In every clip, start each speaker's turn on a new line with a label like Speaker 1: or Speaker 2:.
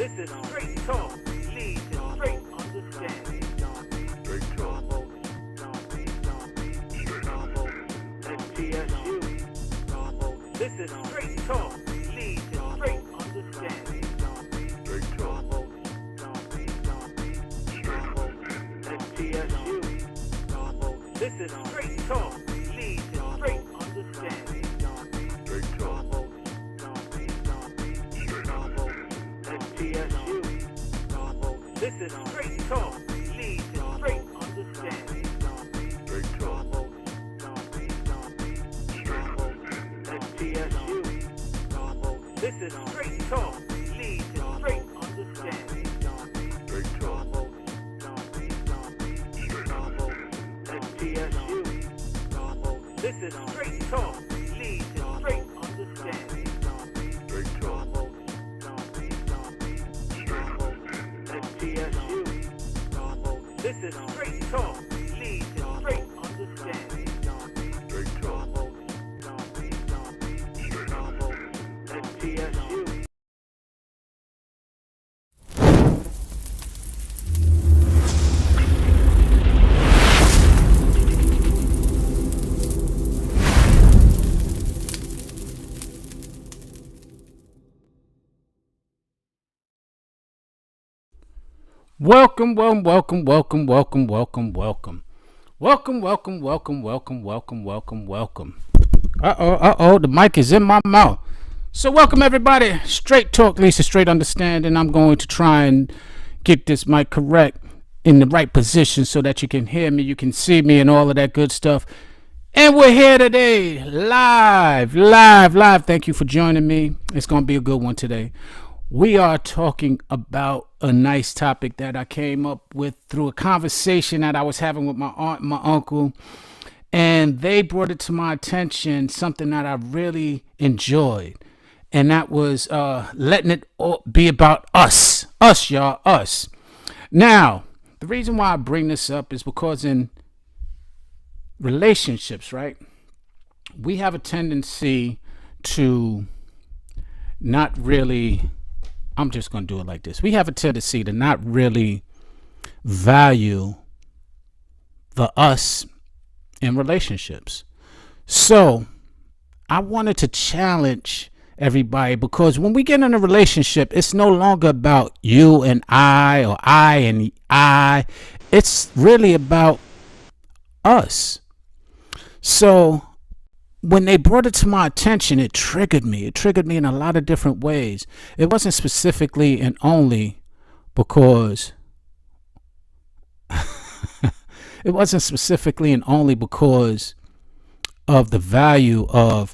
Speaker 1: This is straight talk, leads to straight understanding. Straight talk. STSU. This is straight talk, leads to straight understanding. Straight talk. STSU. This is straight talk, leads to straight understanding. Straight talk. STSU. This is straight talk, leads to straight understanding. Straight talk. STSU. This is straight talk, leads to straight understanding. Straight talk. STSU. This is straight talk, leads to straight understanding. Straight talk. STSU. This is straight talk, leads to straight understanding. Straight talk. STSU.
Speaker 2: Welcome. The mic is in my mouth. So welcome everybody. Straight talk leads to straight understanding. I'm going to try and get this mic correct in the right position so that you can hear me, you can see me, and all of that good stuff. And we're here today, live. Thank you for joining me. It's going to be a good one today. We are talking about a nice topic that I came up with through a conversation that I was having with my aunt and my uncle. And they brought it to my attention, something that I really enjoyed. And that was letting it be about us. Us, y'all, us. Now, the reason why I bring this up is because in relationships, right, we have a tendency to not really... I'm just going to do it like this. We have a tendency to not really value the us in relationships. So I wanted to challenge everybody, because when we get in a relationship, it's no longer about you and I, or I and I. It's really about us. So when they brought it to my attention, it triggered me. It triggered me in a lot of different ways. It wasn't specifically and only because it wasn't specifically and only because of the value of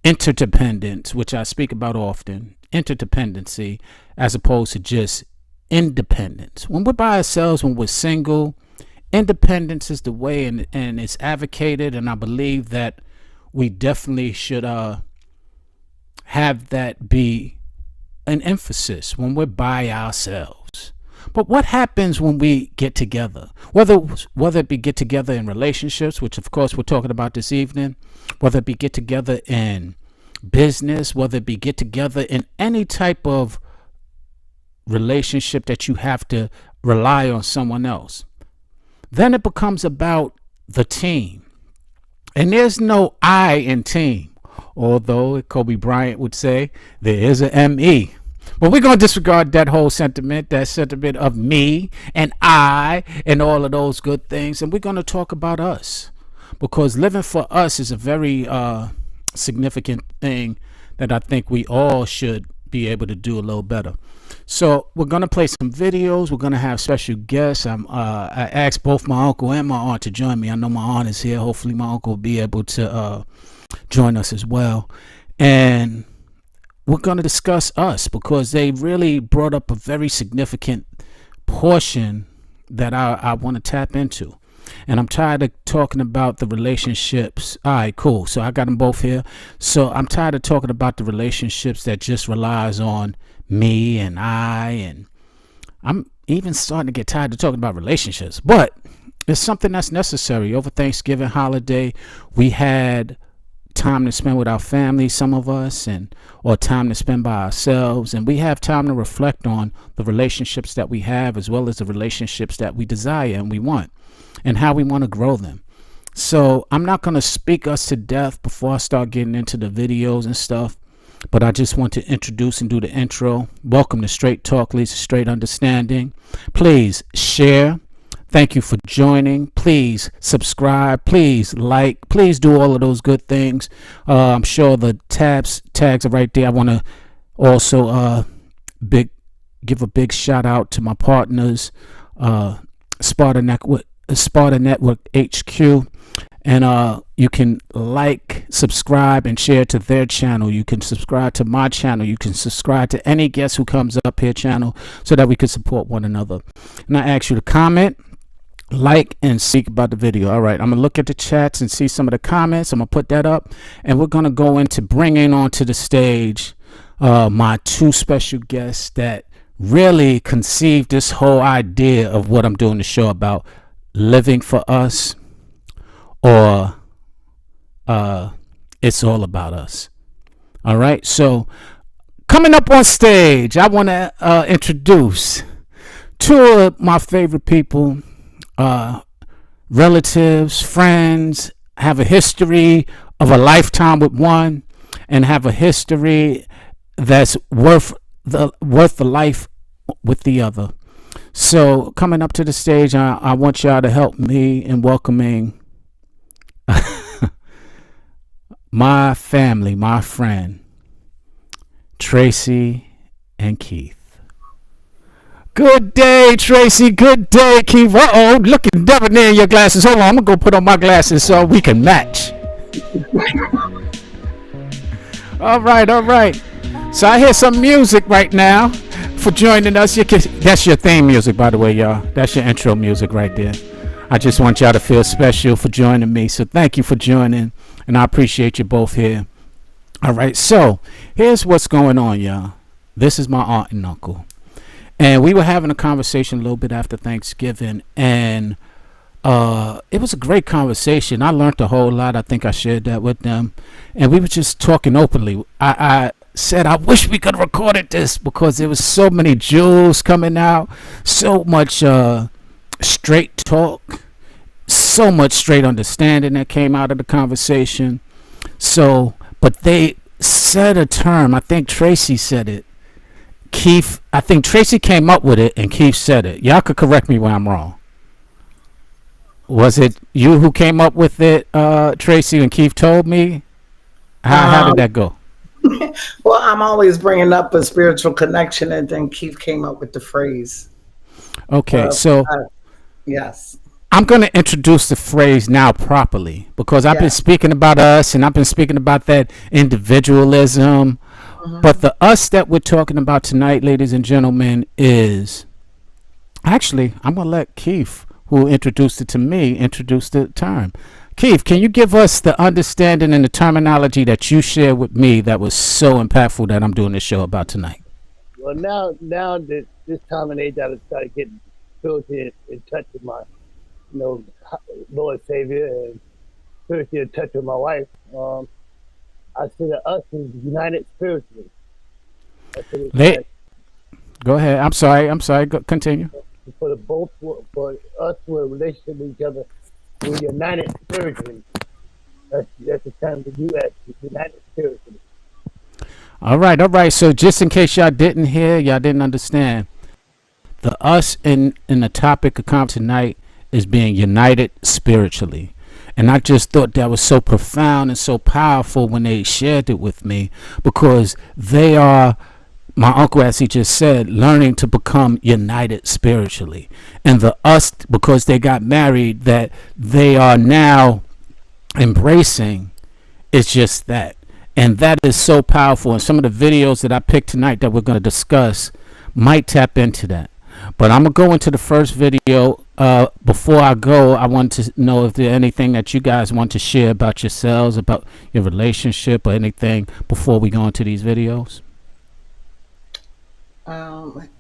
Speaker 2: interdependence, which I speak about often, interdependency, as opposed to just independence. When we're by ourselves, when we're single, independence is the way, and it's advocated, and I believe that we definitely should have that be an emphasis when we're by ourselves. But what happens when we get together? Whether it be get together in relationships, which of course we're talking about this evening, whether it be get together in business, whether it be get together in any type of relationship that you have to rely on someone else, then it becomes about the team. And there's no I in team, although Kobe Bryant would say there is a ME. But we're going to disregard that whole sentiment, that sentiment of me and I and all of those good things. And we're going to talk about us, because living for us is a very significant thing that I think we all should be able to do a little better. So we're going to play some videos. We're going to have special guests. I asked both my uncle and my aunt to join me. I know my aunt is here. Hopefully my uncle will be able to join us as well. And we're going to discuss us, because they really brought up a very significant portion that I want to tap into. And I'm tired of talking about the relationships. All right, cool. So I got them both here. So I'm tired of talking about the relationships that just relies on me and I. And I'm even starting to get tired of talking about relationships. But it's something that's necessary. Over Thanksgiving holiday, we had time to spend with our family, some of us, and or time to spend by ourselves, and we have time to reflect on the relationships that we have, as well as the relationships that we desire and we want, and how we want to grow them. So I'm not going to speak us to death before I start getting into the videos and stuff, but I just want to introduce and do the intro. Welcome to Straight Talk Leads to Straight Understanding. Please share. Thank you for joining. Please subscribe. Please like. Please do all of those good things. I'm sure the tags are right there. I want to also give a big shout out to my partners, Sparta Network HQ. And you can like, subscribe, and share to their channel. You can subscribe to my channel. You can subscribe to any guest who comes up here channel, so that we can support one another. And I ask you to comment, like, and speak about the video. All right, I'm gonna look at the chats and see some of the comments. I'm gonna put that up, and we're gonna go into bringing onto the stage my two special guests that really conceived this whole idea of what I'm doing the show about: living for us, or it's all about us. All right, so coming up on stage, I want to introduce two of my favorite people, relatives, friends, have a history of a lifetime with one, and have a history that's worth the life with the other. So coming up to the stage, I want y'all to help me in welcoming my family, my friend, Tracy and Keith. Good day, Tracy. Good day, Keith. Uh-oh, looking debonair in your glasses. Hold on, I'm going to go put on my glasses so we can match. All right. So I hear some music right now for joining us. That's your theme music, by the way, y'all. That's your intro music right there. I just want y'all to feel special for joining me. So thank you for joining, and I appreciate you both here. All right, so here's what's going on, y'all. This is my aunt and uncle. And we were having a conversation a little bit after Thanksgiving, and it was a great conversation. I learned a whole lot. I think I shared that with them. And we were just talking openly. I said, I wish we could have recorded this, because there was so many jewels coming out, so much straight talk, so much straight understanding that came out of the conversation. So, but they said a term. I think Tracy said it. Keith, I think Tracy came up with it and Keith said it. Y'all could correct me when I'm wrong. Was it you who came up with it, Tracy, and Keith told me? How did that go?
Speaker 3: Well, I'm always bringing up a spiritual connection, and then Keith came up with the phrase.
Speaker 2: Okay,
Speaker 3: Yes.
Speaker 2: I'm going to introduce the phrase now properly, because I've been speaking about us, and I've been speaking about that individualism. Mm-hmm. But the us that we're talking about tonight, ladies and gentlemen, is actually, I'm going to let Keith, who introduced it to me, introduce the term. Keith, can you give us the understanding and the terminology that you shared with me that was so impactful that I'm doing this show about tonight?
Speaker 4: Well, now that this time and age, I started getting spiritually in touch with my, Lord Savior, and spiritually in touch with my wife. I see that us is united spiritually.
Speaker 2: Go ahead. I'm sorry. Continue.
Speaker 4: For us, we're in a relationship with each other. We're united spiritually. That's the term that you asked. United spiritually.
Speaker 2: All right. So just in case y'all didn't hear, y'all didn't understand, the us in the topic of conversation tonight is being united spiritually. And I just thought that was so profound and so powerful when they shared it with me, because they are, my uncle, as he just said, learning to become united spiritually. And the us, because they got married, that they are now embracing, is just that. And that is so powerful. And some of the videos that I picked tonight that we're going to discuss might tap into that. But I'm going to go into the first video. Before I go, I want to know if there's anything that you guys want to share about yourselves, about your relationship, or anything before we go into these videos.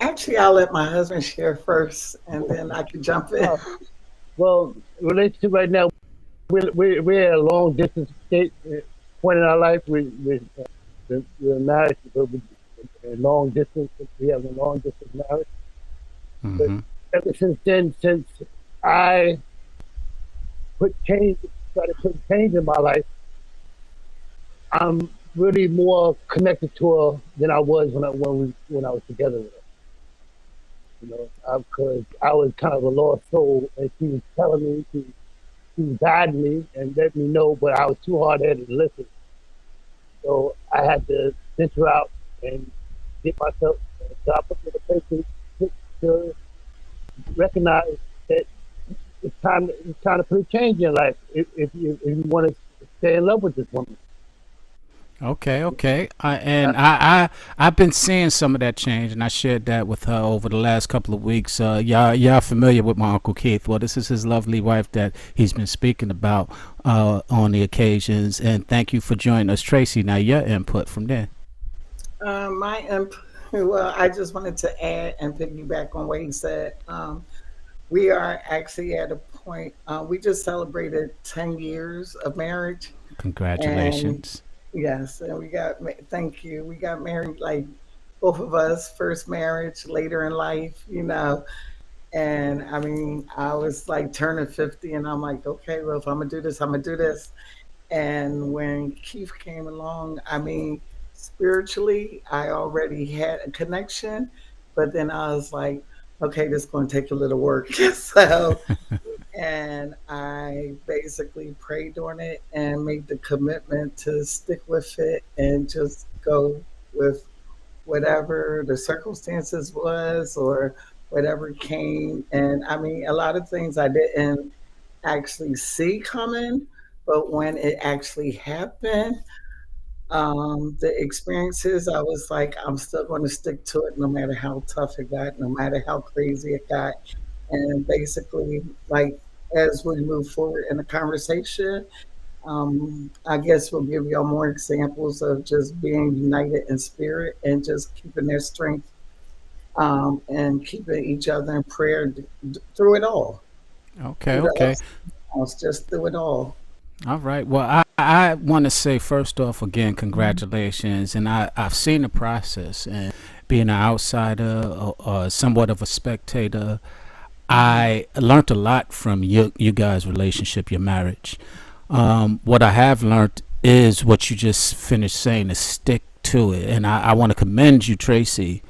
Speaker 3: Actually, I'll let my husband share first, and then I can jump in.
Speaker 4: Well, relationship right now, we're a long distance point in our life, we're married, but we a long distance. We have a long distance marriage. But
Speaker 2: Mm-hmm.
Speaker 4: ever since then, since I started putting change in my life, I'm really more connected to her than I was when I was together with her. You know, because I was kind of a lost soul, and she was telling me, she was guiding me and let me know, but I was too hard headed to listen. So I had to venture out and get myself, drop up to the place to recognize that it's time to put a change in life if you want to stay in love with this woman.
Speaker 2: Okay, okay. I've been seeing some of that change, and I shared that with her over the last couple of weeks. Y'all familiar with my Uncle Keith? Well, this is his lovely wife that he's been speaking about on the occasions. And thank you for joining us, Tracy. Now your input from there.
Speaker 3: My input, well, I just wanted to add and piggyback on what he said. We are actually at a point, we just celebrated 10 years of marriage. And
Speaker 2: Congratulations.
Speaker 3: yes, and thank you. We got married like both of us, first marriage, later in life, you know. And I mean, I was like turning 50, and I'm like, okay, well, if I'm gonna do this, I'm gonna do this. And when Keith came along, I mean, spiritually, I already had a connection, but then I was like, okay, this is going to take a little work. So, and I basically prayed on it and made the commitment to stick with it and just go with whatever the circumstances was or whatever came. And I mean, a lot of things I didn't actually see coming, but when it actually happened, the experiences, I was like, I'm still going to stick to it no matter how tough it got, no matter how crazy it got. And basically, like, as we move forward in the conversation, I guess we'll give y'all more examples of just being united in spirit and just keeping their strength and keeping each other in prayer through it all,
Speaker 2: Okay,
Speaker 3: through the
Speaker 2: okay.
Speaker 3: ups and downs, just through it all.
Speaker 2: All right. Well, I want to say first off again, congratulations, and I've seen the process and being an outsider or somewhat of a spectator. I learned a lot from you guys' relationship, your marriage. What I have learned is what you just finished saying, is stick to it, and I want to commend you, Tracy,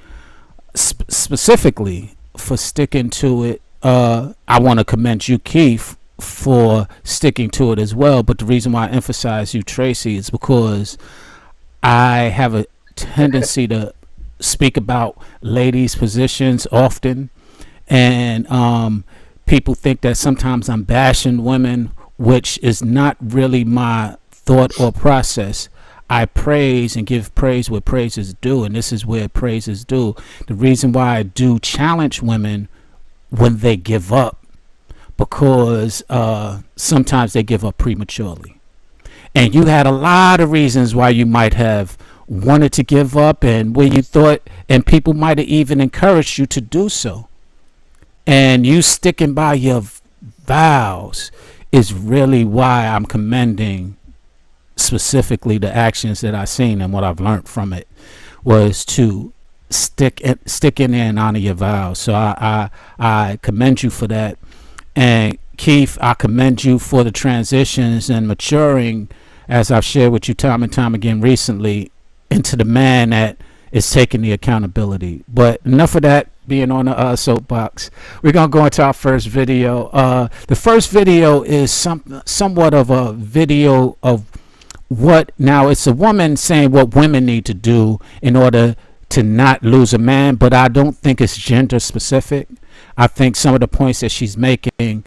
Speaker 2: specifically for sticking to it. I want to commend you, Keith, for sticking to it as well. But the reason why I emphasize you, Tracy, is because I have a tendency to speak about ladies' positions often, and people think that sometimes I'm bashing women, which is not really my thought or process. I praise and give praise where praise is due, and this is where praise is due. The reason why I do challenge women when they give up, because sometimes they give up prematurely. And you had a lot of reasons why you might have wanted to give up, and where you thought, and people might have even encouraged you to do so. And you sticking by your vows is really why I'm commending specifically the actions that I've seen, and what I've learned from it was to stick in there and honor your vows. So I commend you for that. And Keith, I commend you for the transitions and maturing, as I've shared with you time and time again recently, into the man that is taking the accountability. But enough of that being on the soapbox. We're going to go into our first video. The first video is somewhat of a video of what, now it's a woman saying what women need to do in order to not lose a man, but I don't think it's gender specific. I think some of the points that she's making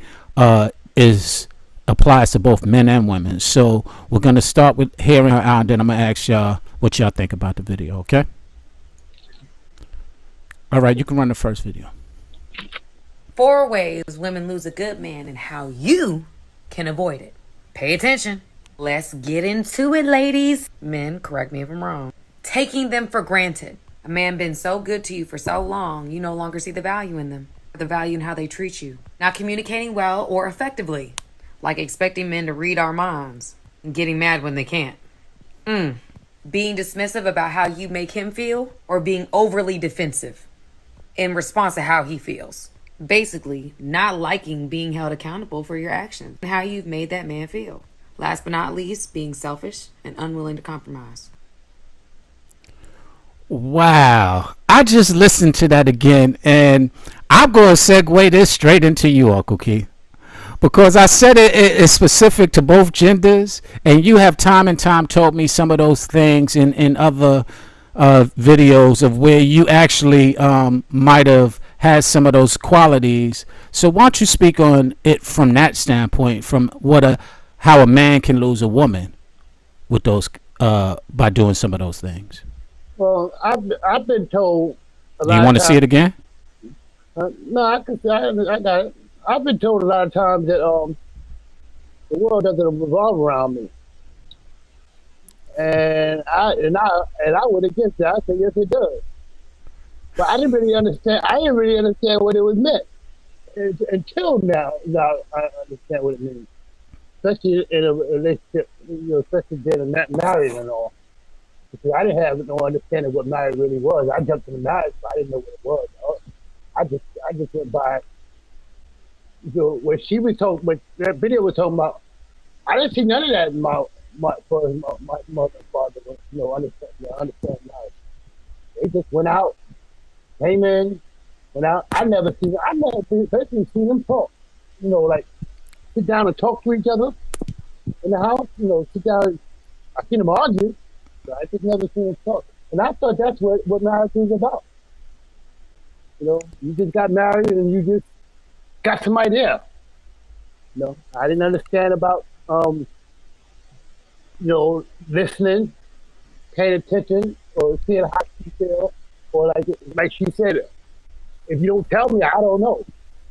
Speaker 2: is applies to both men and women. So we're going to start with hearing her out, and then I'm going to ask y'all what y'all think about the video, okay? All right, you can run the first video.
Speaker 5: 4 ways women lose a good man and how you can avoid it. Pay attention. Let's get into it, ladies. Men, correct me if I'm wrong. Taking them for granted. A man been so good to you for so long, you no longer see the value in them, or the value in how they treat you. Not communicating well or effectively, like expecting men to read our minds and getting mad when they can't. Being dismissive about how you make him feel, or being overly defensive in response to how he feels. Basically, not liking being held accountable for your actions and how you've made that man feel. Last but not least, being selfish and unwilling to compromise.
Speaker 2: Wow. I just listened to that again, and I'm going to segue this straight into you, Uncle Keith. Because I said it is specific to both genders, and you have time and time told me some of those things in other videos of where you actually might have had some of those qualities. So why don't you speak on it from that standpoint, from how a man can lose a woman with those by doing some of those things.
Speaker 4: Well, I've been told a
Speaker 2: Do you
Speaker 4: lot
Speaker 2: want
Speaker 4: of
Speaker 2: to see it
Speaker 4: times.
Speaker 2: again?
Speaker 4: No, I got it. I've been told a lot of times that the world doesn't revolve around me, and I went against that. I said yes, it does. But I didn't really understand. I didn't really understand what it was meant until now. Now I understand what it means, especially in a relationship. Especially being not married and all. Because I didn't have no understanding what marriage really was. I jumped into marriage, but I didn't know what it was. I just went by. When she was told, when that video was talking about, I didn't see none of that in my mother and father. Understand marriage. They just went out, came in, went out. I never personally seen them talk. Like sit down and talk to each other in the house. Sit down. I seen them argue, but I just never seen them talk. And I thought that's what marriage was about. You just got married and you just got somebody there. I didn't understand about listening, paying attention, or seeing how she feel, or like she said, if you don't tell me, I don't know,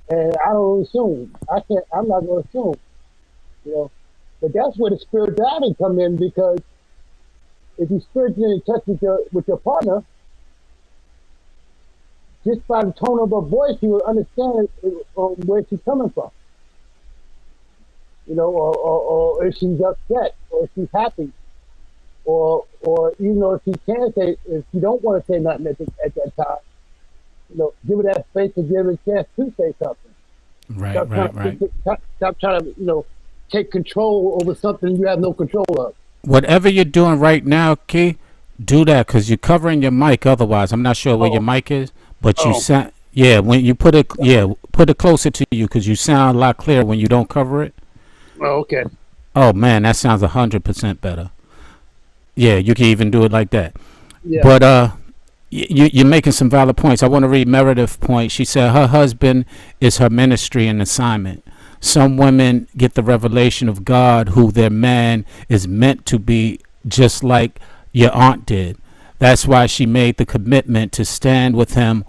Speaker 4: and I don't assume. I can't. I'm not going to assume. You know, but that's where the spirituality come in, because if you spiritually in touch with your partner, just by the tone of her voice, you will understand where she's coming from. Or if she's upset, or if she's happy, or if she can't say, if she don't want to say nothing at that time, give her that space to give her a chance to say something.
Speaker 2: Right, right.
Speaker 4: Stop trying to take control over something you have no control of.
Speaker 2: Whatever you're doing right now, Key, do that, because you're covering your mic. Otherwise, I'm not sure where your mic is, but you sound. Yeah, when you put it closer to you, because you sound a lot clearer when you don't cover it.
Speaker 4: Oh, okay.
Speaker 2: Oh man, that sounds 100% better. Yeah, you can even do it like that.
Speaker 4: Yeah.
Speaker 2: But you're making some valid points. I want to read Meredith's point. She said her husband is her ministry and assignment. Some women get the revelation of God, who their man is meant to be, just like your aunt did. That's why she made the commitment to stand with him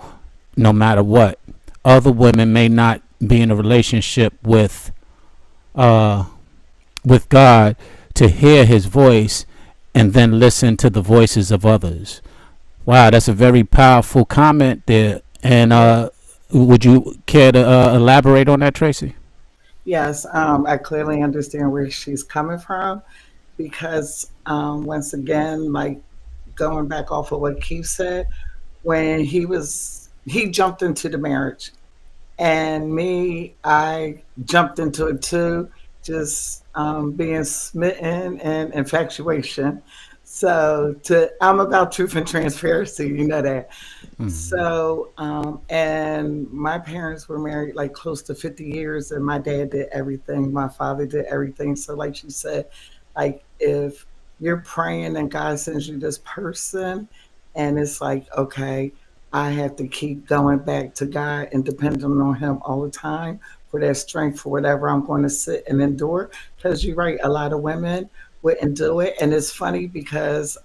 Speaker 2: no matter what. Other women may not be in a relationship with God to hear his voice and then listen to the voices of others. Wow, that's a very powerful comment there. And would you care to elaborate on that, Tracy?
Speaker 3: Yes, I clearly understand where she's coming from, because once again, like going back off of what Keith said, when he jumped into the marriage, and me, I jumped into it too, just being smitten and infatuation. So I'm about truth and transparency, you know that. So, and my parents were married like close to 50 years, and my dad did everything. My father did everything. So, like she said, like if you're praying and God sends you this person, and it's like, okay, I have to keep going back to God and depending on Him all the time for that strength for whatever I'm going to sit and endure. Because you're right, a lot of women wouldn't do it. And it's funny because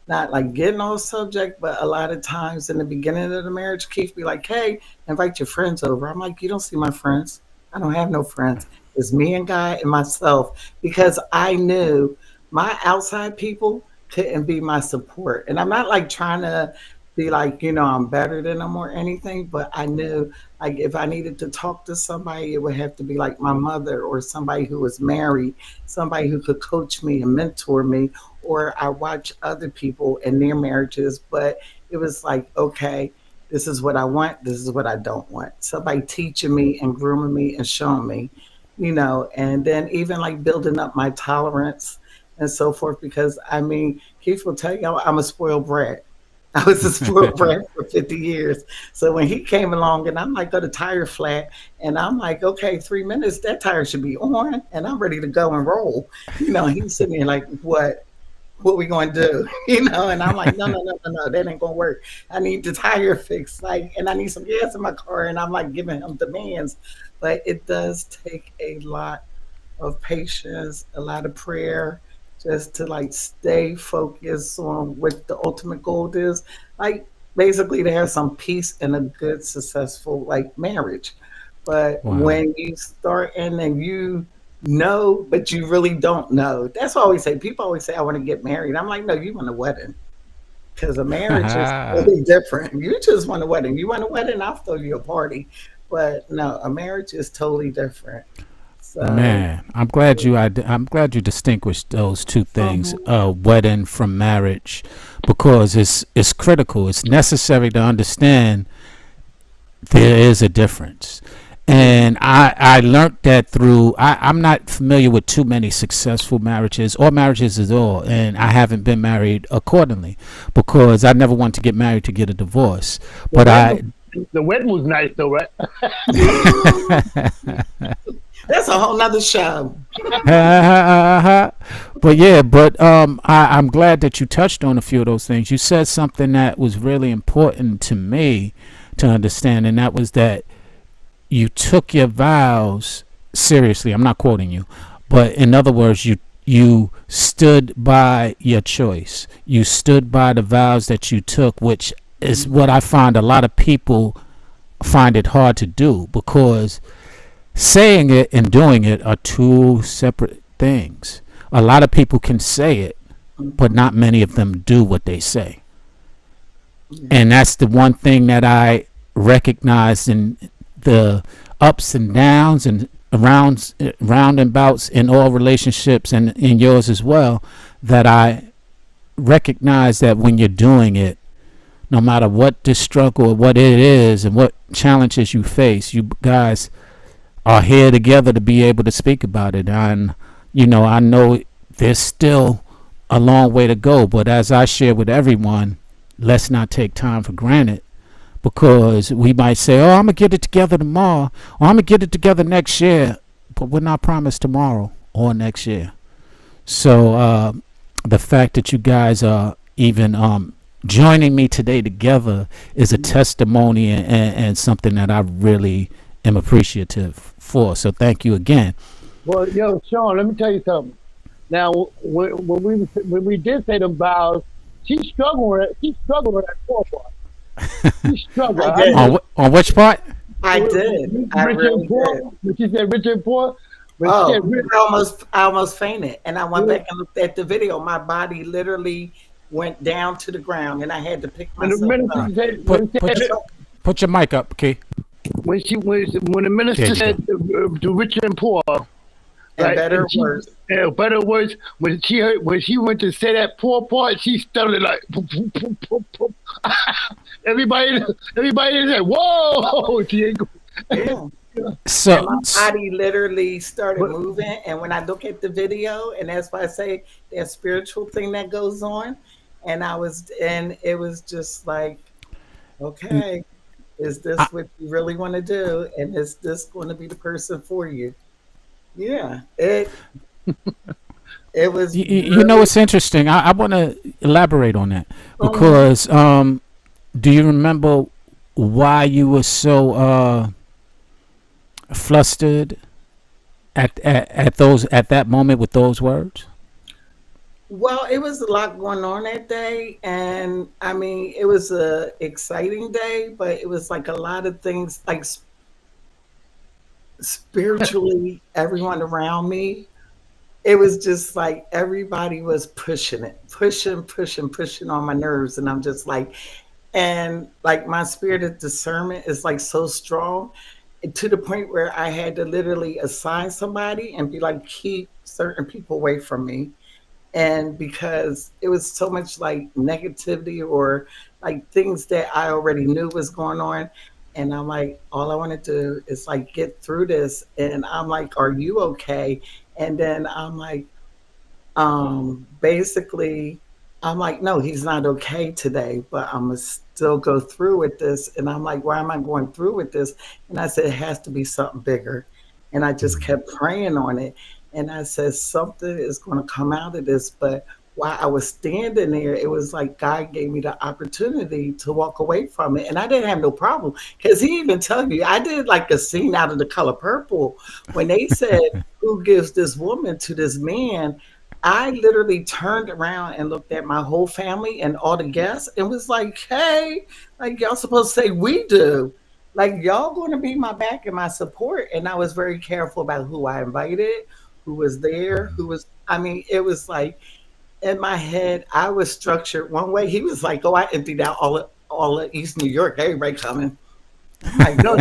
Speaker 3: not like getting on subject, but a lot of times in the beginning of the marriage, Keith be like, hey, invite your friends over. I'm like, you don't see my friends. I don't have no friends. It's me and God and myself, because I knew my outside people couldn't be my support. And I'm not like trying to be like, I'm better than them or anything, but I knew like if I needed to talk to somebody, it would have to be like my mother or somebody who was married, somebody who could coach me and mentor me, or I watch other people in their marriages, but it was like, okay, this is what I want, this is what I don't want. Somebody teaching me and grooming me and showing me, and then even like building up my tolerance and so forth, because I mean, Keith will tell you I'm a spoiled brat. I was a spoiled brat for 50 years. So when he came along and I'm like, go to tire flat, and I'm like, okay, 3 minutes, that tire should be on, and I'm ready to go and roll. He's sitting there like, what we going to do? And I'm like, no, no, no, no, no, that ain't going to work. I need the tire fixed, like, and I need some gas in my car, and I'm like giving him demands. But it does take a lot of patience, a lot of prayer, just to like stay focused on what the ultimate goal is. Like basically to have some peace and a good, successful like marriage. But
Speaker 2: Wow.
Speaker 3: when you start in and you know, but you really don't know. That's what I always say. People always say, I want to get married. I'm like, no, you want a wedding. Because a marriage is totally different. You just want a wedding. You want a wedding, I'll throw you a party. But no, a marriage is totally different. So,
Speaker 2: Man, I'm glad you distinguished those two things,
Speaker 3: mhm.
Speaker 2: wedding from marriage, because it's critical. It's necessary to understand there is a difference. And I learned that through, I'm not familiar with too many successful marriages or marriages at all. And I haven't been married accordingly because I never wanted to get married to get a divorce.
Speaker 4: The
Speaker 2: But
Speaker 4: wedding, the wedding was nice though, right?
Speaker 3: That's a whole nother show.
Speaker 2: but yeah, but I'm glad that you touched on a few of those things. You said something that was really important to me to understand, and that was that you took your vows seriously. I'm not quoting you, but in other words, you stood by your choice. You stood by the vows that you took, which is what I find a lot of people find it hard to do, because saying it and doing it are two separate things. A lot of people can say it, but not many of them do what they say. And that's the one thing that I recognize in the ups and downs and roundabouts in all relationships and in yours as well, that I recognize that when you're doing it, no matter what the struggle or what it is and what challenges you face, you guys are here together to be able to speak about it. And I know there's still a long way to go, but as I share with everyone, let's not take time for granted, because we might say, "Oh, I'm gonna get it together tomorrow," or "I'm gonna get it together next year," but we're not promised tomorrow or next year. So the fact that you guys are even joining me today together is a testimony, and something that I really am appreciative for. So thank you again.
Speaker 4: Well, yo, Sean, let me tell you something. Now, when we did say them vows, she struggled with it. She struggled with that poor part. She struggled.
Speaker 3: I
Speaker 4: I
Speaker 3: did.
Speaker 4: mean,
Speaker 2: On which part?
Speaker 3: I did. I
Speaker 4: rich and
Speaker 3: really
Speaker 4: poor.
Speaker 3: did.
Speaker 4: When she said rich and poor, when she
Speaker 3: Oh,
Speaker 4: said rich,
Speaker 3: I almost fainted. And I went
Speaker 4: when
Speaker 3: back and looked at the video. My body literally went down to the ground and I had to pick
Speaker 4: the
Speaker 3: myself
Speaker 4: minister
Speaker 3: up.
Speaker 2: Right.
Speaker 4: said,
Speaker 2: Put put your put your mic up, okay?
Speaker 4: when the
Speaker 2: There
Speaker 4: minister
Speaker 2: you go.
Speaker 4: said the rich and poor,
Speaker 3: And
Speaker 4: right?
Speaker 3: better
Speaker 4: And
Speaker 3: or
Speaker 4: she,
Speaker 3: worse.
Speaker 4: better words, when she went to say that poor part, she stuttered like, everybody, everybody said, "Whoa!" She ain't go-
Speaker 3: Yeah. And
Speaker 2: So,
Speaker 3: my body literally started
Speaker 4: but
Speaker 3: moving. And when I look at the video, and that's why I say that spiritual thing that goes on, and it was just like, okay, is
Speaker 2: I,
Speaker 3: this what you really want to do? And is this going to be the person for you? Yeah, it was really.
Speaker 2: it's interesting. I want to elaborate on that,
Speaker 3: Mhm.
Speaker 2: because do you remember why you were so flustered at that moment with those words?
Speaker 3: Well, it was a lot going on that day, and I mean, it was a exciting day, but it was like a lot of things, like spiritually, everyone around me. It was just like everybody was pushing it, pushing, pushing, pushing on my nerves, and I'm just like, And like my spirit of discernment is like so strong to the point where I had to literally assign somebody and be like, keep certain people away from me. And because it was so much like negativity or like things that I already knew was going on. And I'm like, all I want to do is like get through this. And I'm like, are you okay? And then I'm like, basically, I'm like, no, he's not okay today, but I'm gonna still go through with this. And I'm like, why am I going through with this? And I said, it has to be something bigger. And I just kept praying on it. And I said, something is going to come out of this. But while I was standing there, it was like God gave me the opportunity to walk away from it. And I didn't have no problem because he even told me, I did like a scene out of The Color Purple when they said, who gives this woman to this man? I literally turned around and looked at my whole family and all the guests and was like, hey, like y'all supposed to say we do. Like y'all gonna be my back and my support. And I was very careful about who I invited, who was there, who was I mean, it was like in my head, I was structured one way. He was like, oh, I emptied out all of East New York, everybody coming. I'm like,
Speaker 4: No,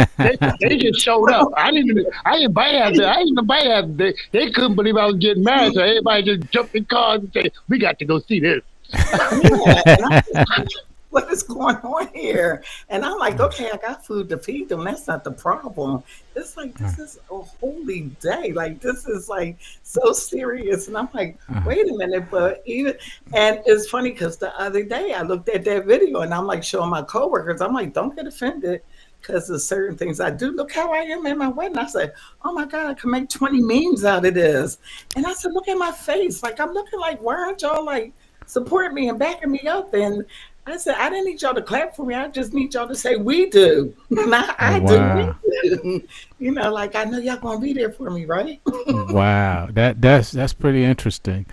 Speaker 4: they just showed up. I didn't buy that. I didn't buy that. They couldn't believe I was getting married, so everybody just jumped in cars and said, "We got to go see this."
Speaker 3: yeah. And I was like, what is going on here? And I'm like, okay, I got food to feed them. That's not the problem. It's like, this is a holy day. Like, this is like so serious. And I'm like, wait a minute. But even, and it's funny because the other day I looked at that video and I'm like showing my coworkers, I'm like, don't get offended because of certain things I do. Look how I am at my wedding. I said, oh my God, I can make 20 memes out of this. And I said, look at my face. Like, I'm looking like, why aren't y'all like supporting me and backing me up? And I said, I didn't need y'all to clap for me. I just need y'all to say, we do. Not I do, we do. You know, like, I know y'all going to be there for me, right?
Speaker 2: Wow, that's pretty interesting.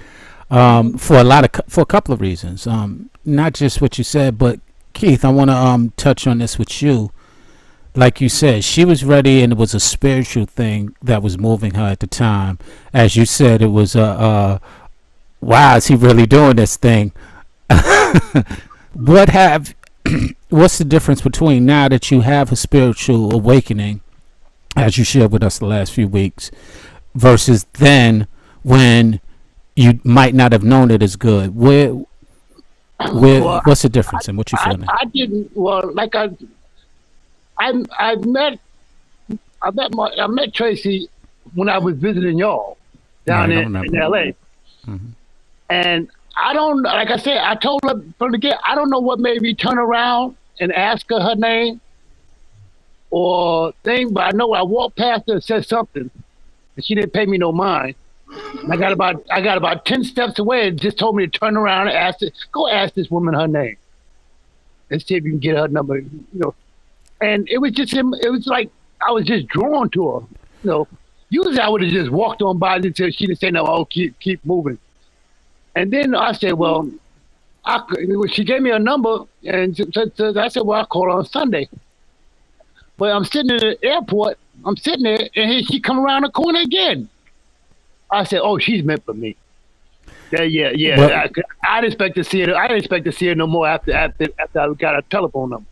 Speaker 2: For a couple of reasons. Not just what you said, but Keith, I want to touch on this with you. Like you said, she was ready, and it was a spiritual thing that was moving her at the time. As you said, it was wow, is he really doing this thing? What have what's the difference between now that you have a spiritual awakening, as you shared with us the last few weeks, versus then when you might not have known it as good?
Speaker 4: Well,
Speaker 2: What's the difference and what you feel now?
Speaker 4: I didn't. Well, like I met Tracy when I was visiting y'all down in LA. Mm-hmm. And I don't, like I said, I told her from the get, I don't know what made me turn around and ask her name or thing, but I know I walked past her and said something, and she didn't pay me no mind. And I got about 10 steps away and just told me to turn around and go ask this woman her name and see if you can get her number, you know. And it was like I was just drawn to her, you know. Usually I would have just walked on by until she didn't say no. Oh, keep moving. And then I said, well, she gave me a number, and I said, well, I'll call her on Sunday. But I'm sitting in the airport. I'm sitting there, and she come around the corner again. I said, oh, she's meant for me. Yeah. Well, I'd expect to see her. I didn't expect to see her no more after I got a telephone number.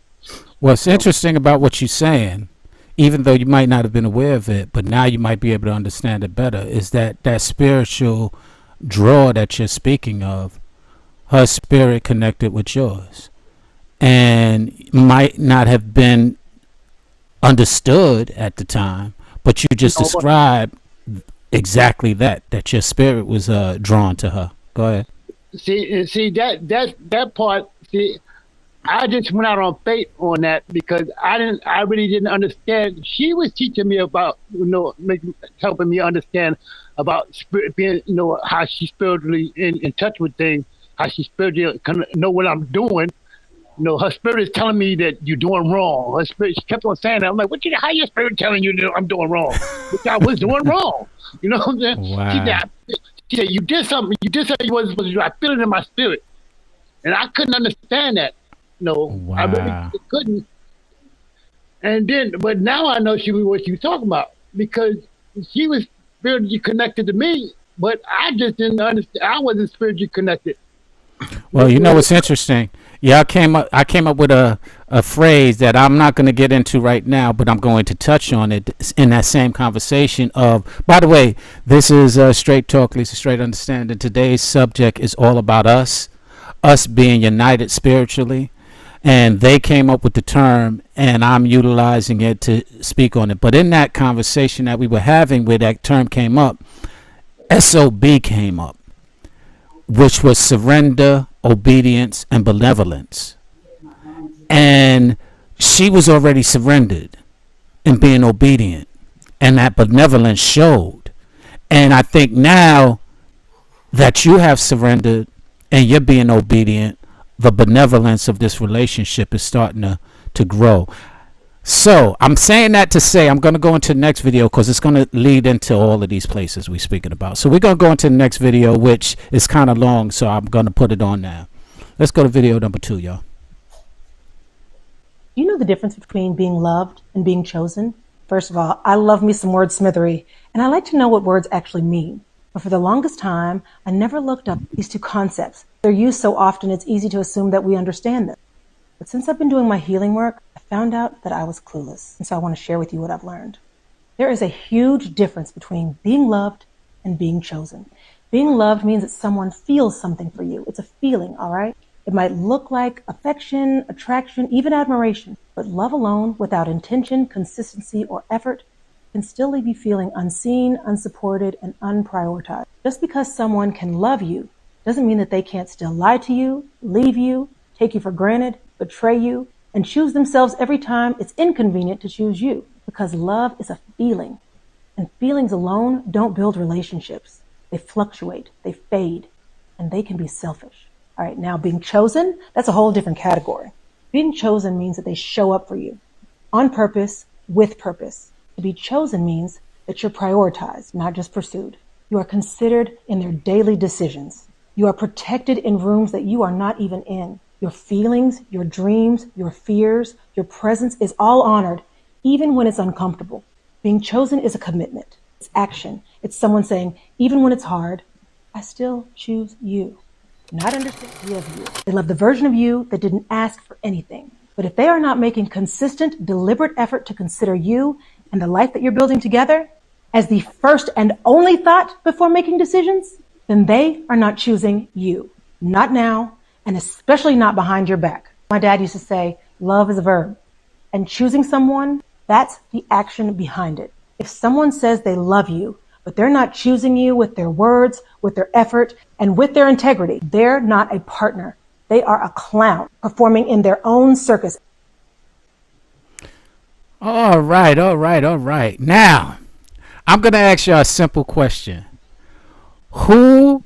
Speaker 2: What's interesting about what you're saying, even though you might not have been aware of it, but now you might be able to understand it better, is that spiritual draw that you're speaking of, her spirit connected with yours, and might not have been understood at the time, but you just described exactly that your spirit was drawn to her. Go ahead.
Speaker 4: See that part. See, I just went out on faith on that because I really didn't understand. She was teaching me about, helping me understand about spirit, being, how she spiritually in touch with things, how she spiritually can know what I'm doing. Her spirit is telling me that you're doing wrong. Her spirit, she kept on saying that. I'm like, how your spirit telling you that I'm doing wrong? Which I was doing wrong. You know what I'm saying?
Speaker 2: Wow.
Speaker 4: She said, you did something you wasn't supposed to do. I feel it in my spirit. And I couldn't understand that.
Speaker 2: Wow.
Speaker 4: I really couldn't. And then, but now I know what she was talking about, because she was spiritually connected to me, but I just didn't understand. I wasn't spiritually connected.
Speaker 2: Well, what's interesting Yeah, I came up with a phrase that I'm not going to get into right now, but I'm going to touch on it in that same conversation of, by the way, this is Straight Talk, Lisa Straight Understanding. Today's subject is all about us being united spiritually. And they came up with the term, and I'm utilizing it to speak on it. But in that conversation that we were having where that term came up, SOB came up, which was surrender, obedience, and benevolence. And she was already surrendered and being obedient, and that benevolence showed. And I think now that you have surrendered and you're being obedient, the benevolence of this relationship is starting to grow. So I'm saying that to say I'm going to go into the next video because it's going to lead into all of these places we're speaking about. So we're going to go into the next video, which is kind of long, so I'm going to put it on now. Let's go to video number 2, y'all.
Speaker 6: Do you know the difference between being loved and being chosen? First of all, I love me some wordsmithery, and I like to know what words actually mean. But for the longest time, I never looked up these two concepts. They're used so often, it's easy to assume that we understand them. But since I've been doing my healing work, I found out that I was clueless. And so I want to share with you what I've learned. There is a huge difference between being loved and being chosen. Being loved means that someone feels something for you. It's a feeling, all right? It might look like affection, attraction, even admiration. But love alone, without intention, consistency, or effort, can still leave you feeling unseen, unsupported, and unprioritized. Just because someone can love you doesn't mean that they can't still lie to you, leave you, take you for granted, betray you, and choose themselves every time it's inconvenient to choose you. Because love is a feeling, and feelings alone don't build relationships. They fluctuate, they fade, and they can be selfish. All right, now being chosen, that's a whole different category. Being chosen means that they show up for you on purpose, with purpose. To be chosen means that you're prioritized, not just pursued. You are considered in their daily decisions. You are protected in rooms that you are not even in. Your feelings, your dreams, your fears, your presence is all honored, even when it's uncomfortable. Being chosen is a commitment. It's action. It's someone saying, even when it's hard, I still choose you. Not understand, they love you. They love the version of you that didn't ask for anything. But if they are not making consistent, deliberate effort to consider you and the life that you're building together as the first and only thought before making decisions, then they are not choosing you. Not now, and especially not behind your back. My dad used to say, love is a verb. And choosing someone, that's the action behind it. If someone says they love you, but they're not choosing you with their words, with their effort, and with their integrity, they're not a partner. They are a clown performing in their own circus.
Speaker 2: All right. Now, I'm going to ask you a simple question. Who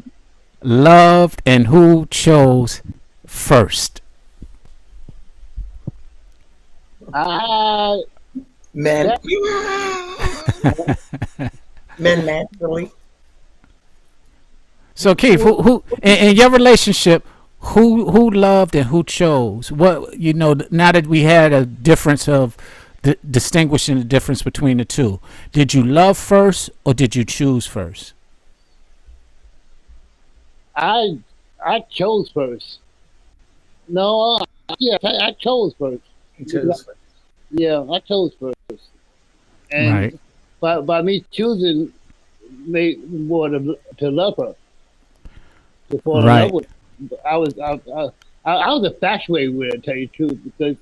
Speaker 2: loved and who chose first?
Speaker 3: Men. Men naturally.
Speaker 2: So Keith, who in your relationship, who loved and who chose? What, now that we had a difference of distinguishing the difference between the two, did you love first or did you choose first?
Speaker 4: I chose first. No, yeah, I chose first.
Speaker 3: He chose.
Speaker 4: Yeah, I chose first. And
Speaker 2: Right.
Speaker 4: by me choosing made more to love her. To fall in
Speaker 2: Right.
Speaker 4: love with her. I was infatuated with her, to tell you the truth, because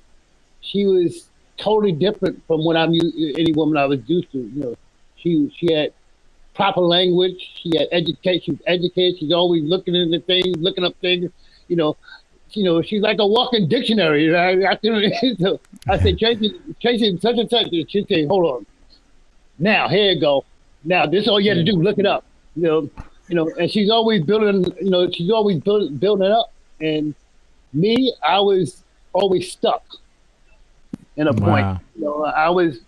Speaker 4: she was totally different from what any woman I was used to. She had proper language. She had education. She was educated. She's always looking into things, looking up things. She's like a walking dictionary. I say, Tracy, such and such. And she'd say, hold on. Now, here you go. Now, this is all you have to do. Look it up. And she's always building. She's always building it up. And me, I was always stuck in a point.
Speaker 2: Wow.
Speaker 4: I was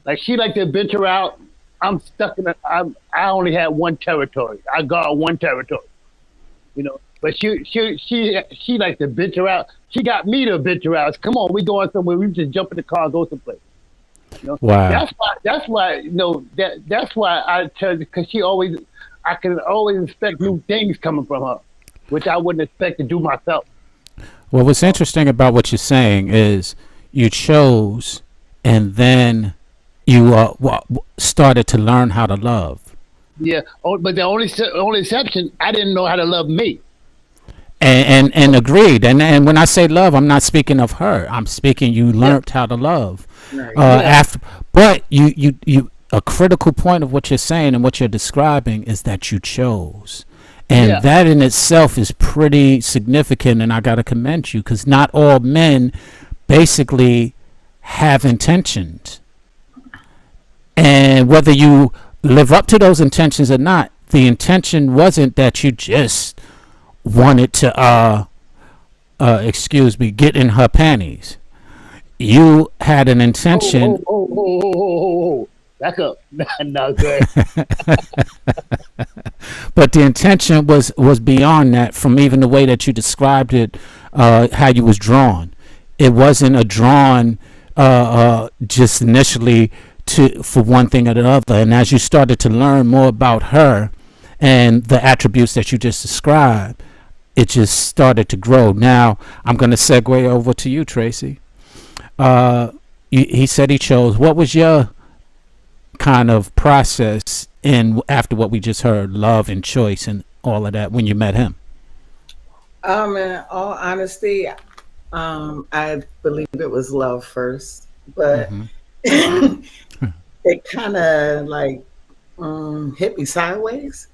Speaker 4: like, she liked to venture out. I'm stuck in I only had one territory. I got one territory. But she liked to venture out. She got me to venture out. Come on, we going somewhere. We just jump in the car and go someplace.
Speaker 2: Wow.
Speaker 4: That's why. That's why I tell you, because I can always expect new things coming from her, which I wouldn't expect to do myself.
Speaker 2: Well, what's interesting about what you're saying is you chose, and then you started to learn how to love.
Speaker 4: Yeah. Oh, but the only exception, I didn't know how to love me.
Speaker 2: And agreed. And when I say love, I'm not speaking of her. I'm speaking you
Speaker 4: Yeah.
Speaker 2: learned how to love.
Speaker 3: Right.
Speaker 4: Yeah.
Speaker 2: After, but you a critical point of what you're saying and what you're describing is that you chose. And
Speaker 4: Yeah.
Speaker 2: that in itself is pretty significant, and I got to commend you because not all men basically have intentions. And whether you live up to those intentions or not, the intention wasn't that you just wanted to excuse me, get in her panties. You had an
Speaker 4: Oh,
Speaker 2: intention.
Speaker 4: oh, oh, oh, oh, oh, oh. Back up. No, good.
Speaker 2: But the intention was beyond that. From even the way that you described it, how you was drawn, it wasn't a drawn just initially to for one thing or the other. And as you started to learn more about her and the attributes that you just described, it just started to grow. Now I'm going to segue over to you, Tracy. He said he chose. What was your kind of process in after what we just heard, love and choice and all of that when you met him?
Speaker 3: In all honesty, I believe it was love first, but
Speaker 2: Mm-hmm.
Speaker 3: it kind of like hit me sideways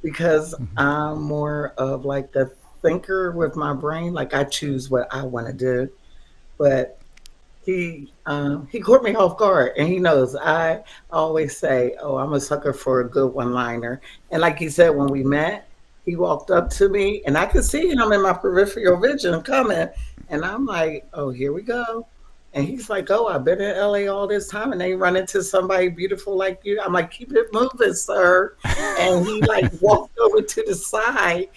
Speaker 3: because I'm more of like a thinker with my brain. Like I choose what I want to do, but he caught me off guard, and he knows I always say, "Oh, I'm a sucker for a good one-liner." And like he said, when we met, he walked up to me, and I could see him in my peripheral vision coming, and I'm like, "Oh, here we go." And he's like, "Oh, I've been in LA all this time, and they run into somebody beautiful like you." I'm like, "Keep it moving, sir." And he like walked over to the side,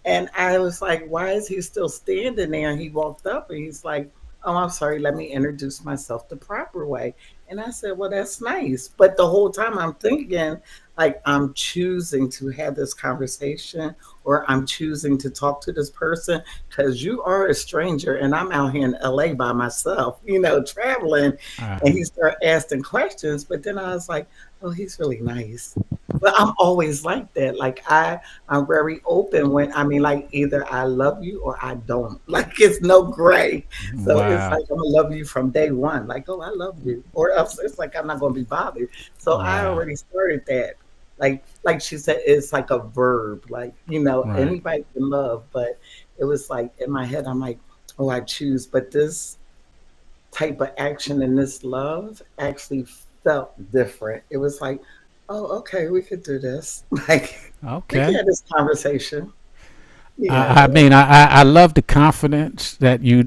Speaker 3: and I was like, "Why is he still standing there?" And he walked up, and he's like, "Oh, I'm sorry, let me introduce myself the proper way." And I said, "Well, that's nice." But the whole time I'm thinking, like, I'm choosing to have this conversation or I'm choosing to talk to this person because you are a stranger and I'm out here in LA by myself, traveling. And
Speaker 2: Uh-huh.
Speaker 3: he started asking questions. But then I was like, oh, he's really nice. But I'm always like that. Like I'm very open when I mean like either I love you or I don't. Like it's no gray. So it's
Speaker 2: Wow.
Speaker 3: like I'm gonna love you from day one. Like, oh, I love you. Or else it's like I'm not gonna be bothered. So I
Speaker 2: Wow.
Speaker 3: already started that. Like she said, it's like a verb. Like,
Speaker 2: Right.
Speaker 3: anybody can love, but it was like in my head, I'm like, oh, I choose. But this type of action and this love actually felt different. It was like, oh, okay, we could do this. Like we can
Speaker 2: Okay.
Speaker 3: have this conversation.
Speaker 2: I
Speaker 3: Yeah.
Speaker 2: mean, I love the confidence that you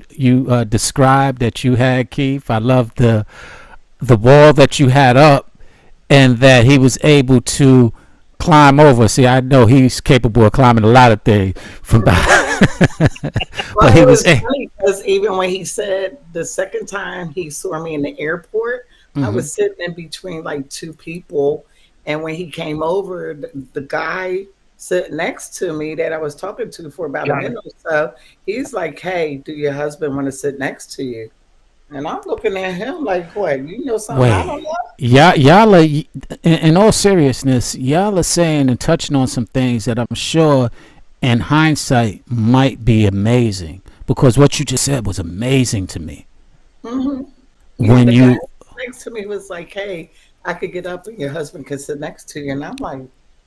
Speaker 2: described that you had, Keith. I love the wall that you had up, and that he was able to climb over. See, I know he's capable of climbing a lot of things from behind, but
Speaker 3: Well,
Speaker 2: he
Speaker 3: it
Speaker 2: was
Speaker 3: was funny because even when he said the second time he saw me in the airport, I
Speaker 2: hmm
Speaker 3: was sitting in between like two people. And when he came over, the guy sitting next to me that I was talking to for about a
Speaker 4: Johnny.
Speaker 3: minute or so, he's like, hey, do your husband want to sit next to you? And I'm looking at him like, what? You know something I don't
Speaker 2: wait.
Speaker 3: know?
Speaker 2: Y'all are, in all seriousness, y'all are saying and touching on some things that I'm sure in hindsight might be amazing because what you just said was amazing to me.
Speaker 3: Hmm. Yeah,
Speaker 2: When
Speaker 3: the guy
Speaker 2: you
Speaker 3: next to me was like, hey, I could get up and your husband could sit next to you. And I'm like,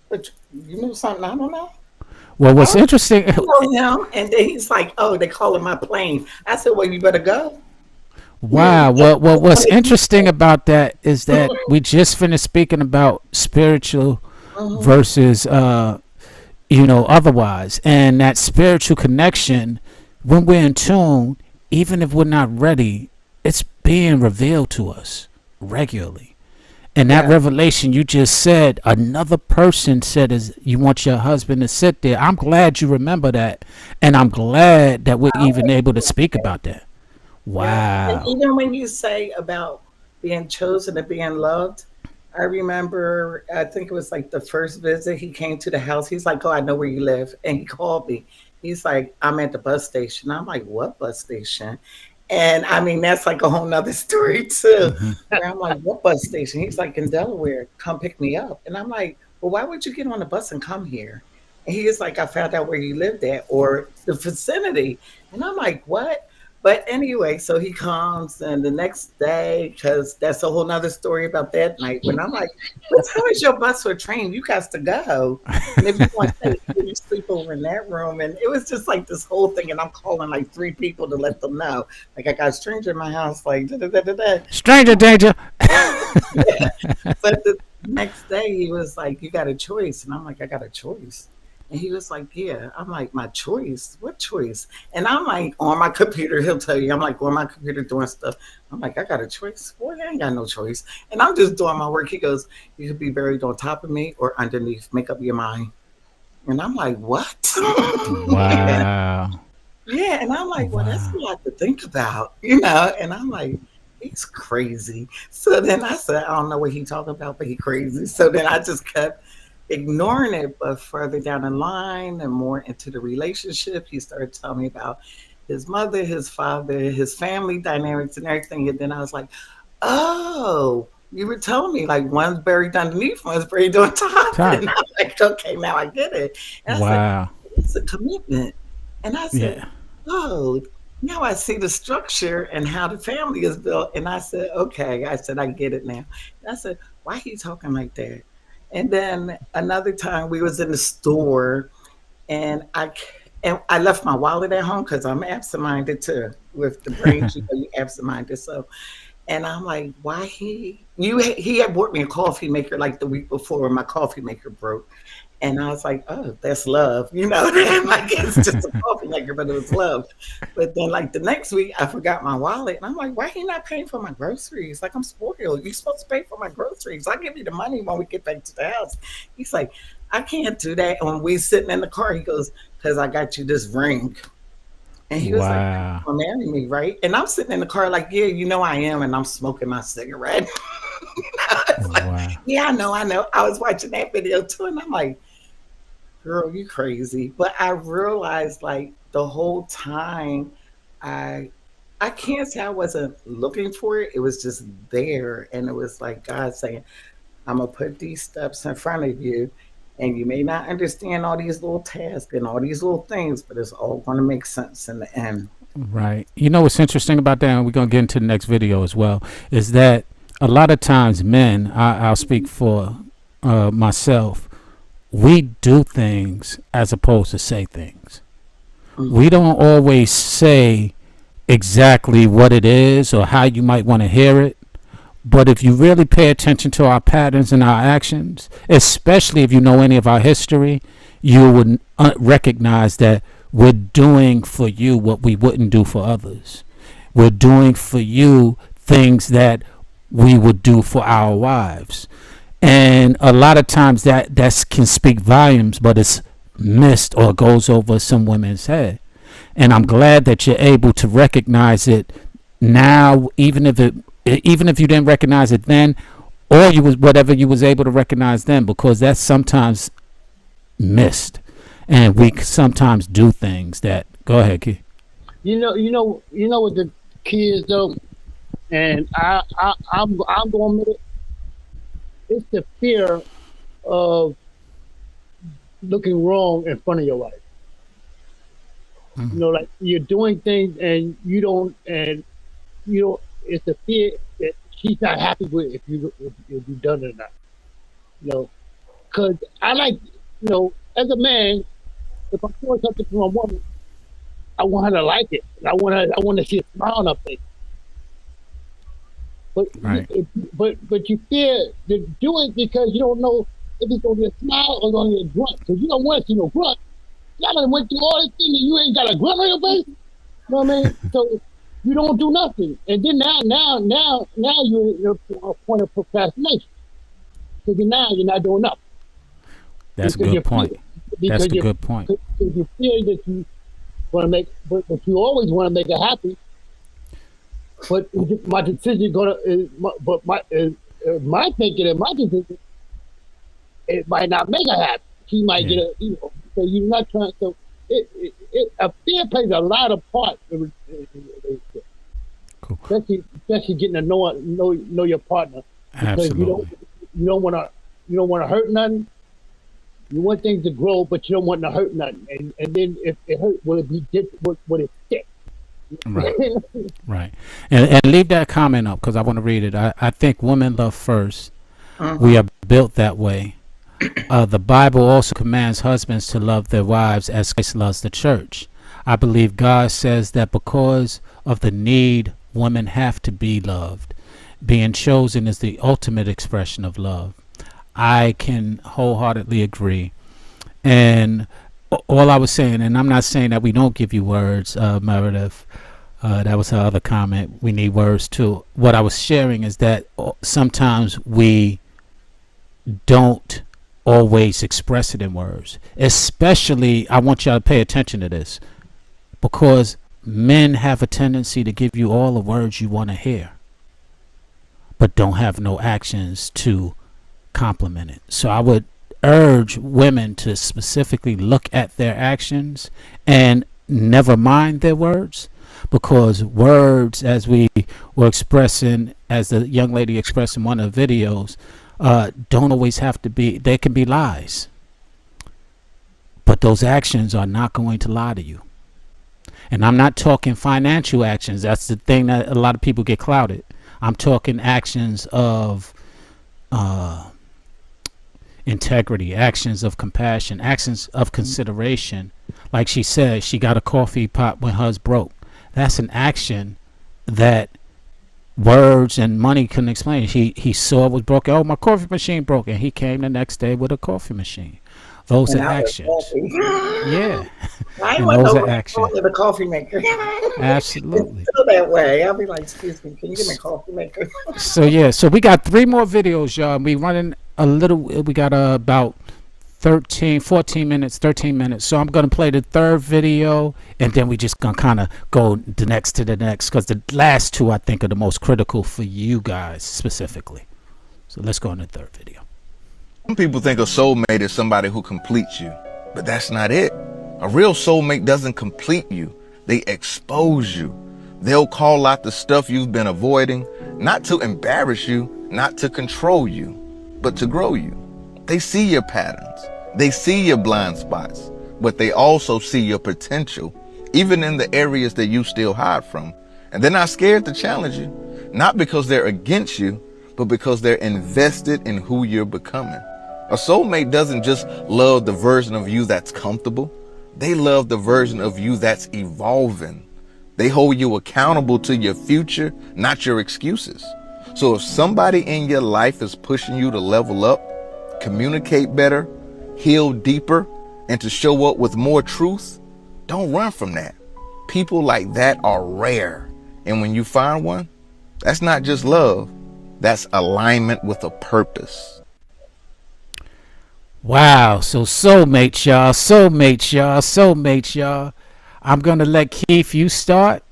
Speaker 3: but you know something I don't know?
Speaker 2: well,
Speaker 3: I
Speaker 2: what's
Speaker 3: don't
Speaker 2: interesting,
Speaker 3: know him. And then he's like, oh, they calling my plane. I said, well, you better go.
Speaker 2: wow, what's interesting
Speaker 3: Mhm.
Speaker 2: about that is that we just finished speaking about spiritual versus otherwise, and that spiritual connection when we're in tune, even if we're not ready, it's being revealed to us regularly. And that
Speaker 3: Yeah.
Speaker 2: revelation you just said, another person said is you want your husband to sit there. I'm glad you remember that. And I'm glad that we're even able to speak about that.
Speaker 3: Yeah. And
Speaker 2: Wow.
Speaker 3: even when you say about being chosen and being loved, I remember, I think it was like the first visit he came to the house. He's like, oh, I know where you live. And he called me. He's like, I'm at the bus station. I'm like, what bus station? And I mean, that's like a whole nother story too.
Speaker 2: Hmm.
Speaker 3: Where I'm like, what bus station? He's like, in Delaware, come pick me up. And I'm like, well, why would you get on the bus and come here? And he was like, I found out where you lived at or the vicinity. And I'm like, what? But anyway, so he comes and the next day, because that's a whole nother story about that night when I'm like, what time is your bus or train? You got to go. And if you want to, you sleep over in that room. And it was just like this whole thing. And I'm calling like three people to let them know. Like I got a stranger in my house, like da da da da da.
Speaker 2: Stranger danger.
Speaker 3: Yeah. But the next day he was like, you got a choice. And I'm like, I got a choice. And he was like, yeah. I'm like, my choice? What choice? And I'm like, on my computer, he'll tell you, I'm like on my computer doing stuff. I'm like, I got a choice? Boy, I ain't got no choice. And I'm just doing my work. He goes, you could be buried on top of me or underneath. Make up your mind. And I'm like, what? Yeah.
Speaker 2: Wow.
Speaker 3: Yeah, and I'm like, well, that's a
Speaker 2: Wow.
Speaker 3: lot to think about, you know. And I'm like, he's crazy. So then I said, I don't know what he talking about, but he crazy. So then I just kept ignoring it. But further down the line and more into the relationship, he started telling me about his mother, his father, his family dynamics and everything. And then I was like, oh, you were telling me like one's buried underneath, one's buried on top.
Speaker 2: Top.
Speaker 3: And I'm like, okay, now I get it. And I said,
Speaker 2: Wow.
Speaker 3: it's a commitment. And I said,
Speaker 2: Yeah.
Speaker 3: oh, now I see the structure and how the family is built. And I said, okay. I said, I get it now. And I said, why he talking like that? And then another time we was in the store and I left my wallet at home because I'm absent-minded too. With the brain, you absent-minded. So, and I'm like, why he had bought me a coffee maker like the week before when my coffee maker broke. And I was like, oh, that's love. You know, like it's just a coffee maker, but it was love. But then like the next week I forgot my wallet. And I'm like, why he not paying for my groceries? Like I'm spoiled. You're supposed to pay for my groceries. I'll give you the money when we get back to the house. He's like, I can't do that. And when we sitting in the car, he goes, because I got you this ring. And he was like,
Speaker 2: Wow.
Speaker 3: you're gonna marry me, right? And I'm sitting in the car like, yeah, you know I am. And I'm smoking my cigarette. It's like,
Speaker 2: Wow.
Speaker 3: yeah, I know, I know. I was watching that video too. And I'm like, girl, you crazy. But I realized like the whole time I I can't say I wasn't looking for it. It was just there. And it was like God saying, I'm gonna put these steps in front of you. And you may not understand all these little tasks and all these little things, but it's all gonna make sense in the end.
Speaker 2: Right. You know what's interesting about that, and we're gonna get into the next video as well, is that a lot of times men, I'll speak for myself, we do things as opposed to say things.
Speaker 3: Mm-hmm.
Speaker 2: We don't always say exactly what it is or how you might want to hear it. But if you really pay attention to our patterns and our actions, especially if you know any of our history, you would recognize that we're doing for you what we wouldn't do for others. We're doing for you things that we would do for our wives. And a lot of times that can speak volumes, but it's missed or goes over some women's head. And I'm glad that you're able to recognize it now, even if you didn't recognize it then, or you was whatever you was able to recognize then, because that's sometimes missed, and we sometimes do things that. Go ahead, Key.
Speaker 4: You know what the key is though, and I'm going with it. It's the fear of looking wrong in front of your wife.
Speaker 2: Mhm.
Speaker 4: You know, like you're doing things and you don't, and you know, it's the fear that she's not happy with if you've done it or not. You know, because I like, you know, as a man, if I'm doing something for a woman, I want her to like it. I want to see a smile on her face. But
Speaker 2: Right.
Speaker 4: but you fear to do it because you don't know if it's gonna be a smile or gonna be a grunt. Because you don't want to see no grunt. Y'all done went through all this thing and you ain't got a grunt on your face. You know what I mean? So you don't do nothing, and then now you're at a point of procrastination. Because now you're not doing nothing
Speaker 2: That's a
Speaker 4: because you
Speaker 2: good point.
Speaker 4: fear
Speaker 2: That's
Speaker 4: because
Speaker 2: a
Speaker 4: you
Speaker 2: good point.
Speaker 4: because you fear that you want to make, but you always want to make her happy. But my decision gonna is, but my thinking and my decision, it might not make her happy. She might
Speaker 2: Yeah.
Speaker 4: get a, you know. So you're not trying. So fear plays a lot of part in relationship.
Speaker 2: Cool.
Speaker 4: Especially getting to know your partner, because
Speaker 2: Absolutely.
Speaker 4: you don't want to hurt nothing. You want things to grow, but you don't want to hurt nothing. And then if it hurt, will it be different? Will it stick?
Speaker 2: Right. Right. And leave that comment up because I want to read it. I think women love first. We are built that way. The Bible also commands husbands to love their wives as Christ loves the church. I believe God says that because of the need, women have to be loved. Being chosen is the ultimate expression of love. I can wholeheartedly agree. And all I was saying, and I'm not saying that we don't give you words, Meredith. That was her other comment. We need words too. What I was sharing is that sometimes we don't always express it in words. Especially, I want y'all to pay attention to this, because men have a tendency to give you all the words you want to hear, but don't have no actions to complement it. So I would urge women to specifically look at their actions and never mind their words, because words, as we were expressing, as the young lady expressed in one of the videos, don't always have to be, they can be lies, but those actions are not going to lie to you. And I'm not talking financial actions. That's the thing that a lot of people get clouded. I'm talking actions of integrity, actions of compassion, actions of consideration. Like she said, she got a coffee pot when hers broke. That's an action that words and money couldn't explain. He saw it was broken. Oh, my coffee machine broke, and he came the next day with a coffee machine. Those are actions. Yeah.
Speaker 3: I
Speaker 2: And
Speaker 3: want
Speaker 2: those
Speaker 3: to
Speaker 2: are
Speaker 3: know
Speaker 2: actions.
Speaker 3: the coffee maker.
Speaker 2: Absolutely.
Speaker 3: Feel that way. I'll be like, excuse me, can you give me a coffee maker?
Speaker 2: So yeah, so we got 3 more videos, y'all. We running a little. We got about 14 minutes, 13 minutes. So I'm gonna play the 3rd video, and then we just gonna kind of go the next to the next, because the last 2 I think are the most critical for you guys specifically. So let's go on the 3rd video.
Speaker 7: Some people think a soulmate is somebody who completes you, but that's not it. A real soulmate doesn't complete you. They expose you. They'll call out the stuff you've been avoiding, not to embarrass you, not to control you, but to grow you. They see your patterns. They see your blind spots, but they also see your potential, even in the areas that you still hide from. And they're not scared to challenge you, not because they're against you, but because they're invested in who you're becoming. A soulmate doesn't just love the version of you that's comfortable. They love the version of you that's evolving. They hold you accountable to your future, not your excuses. So if somebody in your life is pushing you to level up, communicate better, heal deeper, and to show up with more truth, don't run from that. People like that are rare. And when you find one, that's not just love, that's alignment with a purpose.
Speaker 2: Wow. So soulmates, y'all. Soulmates, y'all. Soulmates, y'all. I'm gonna let Keith, you start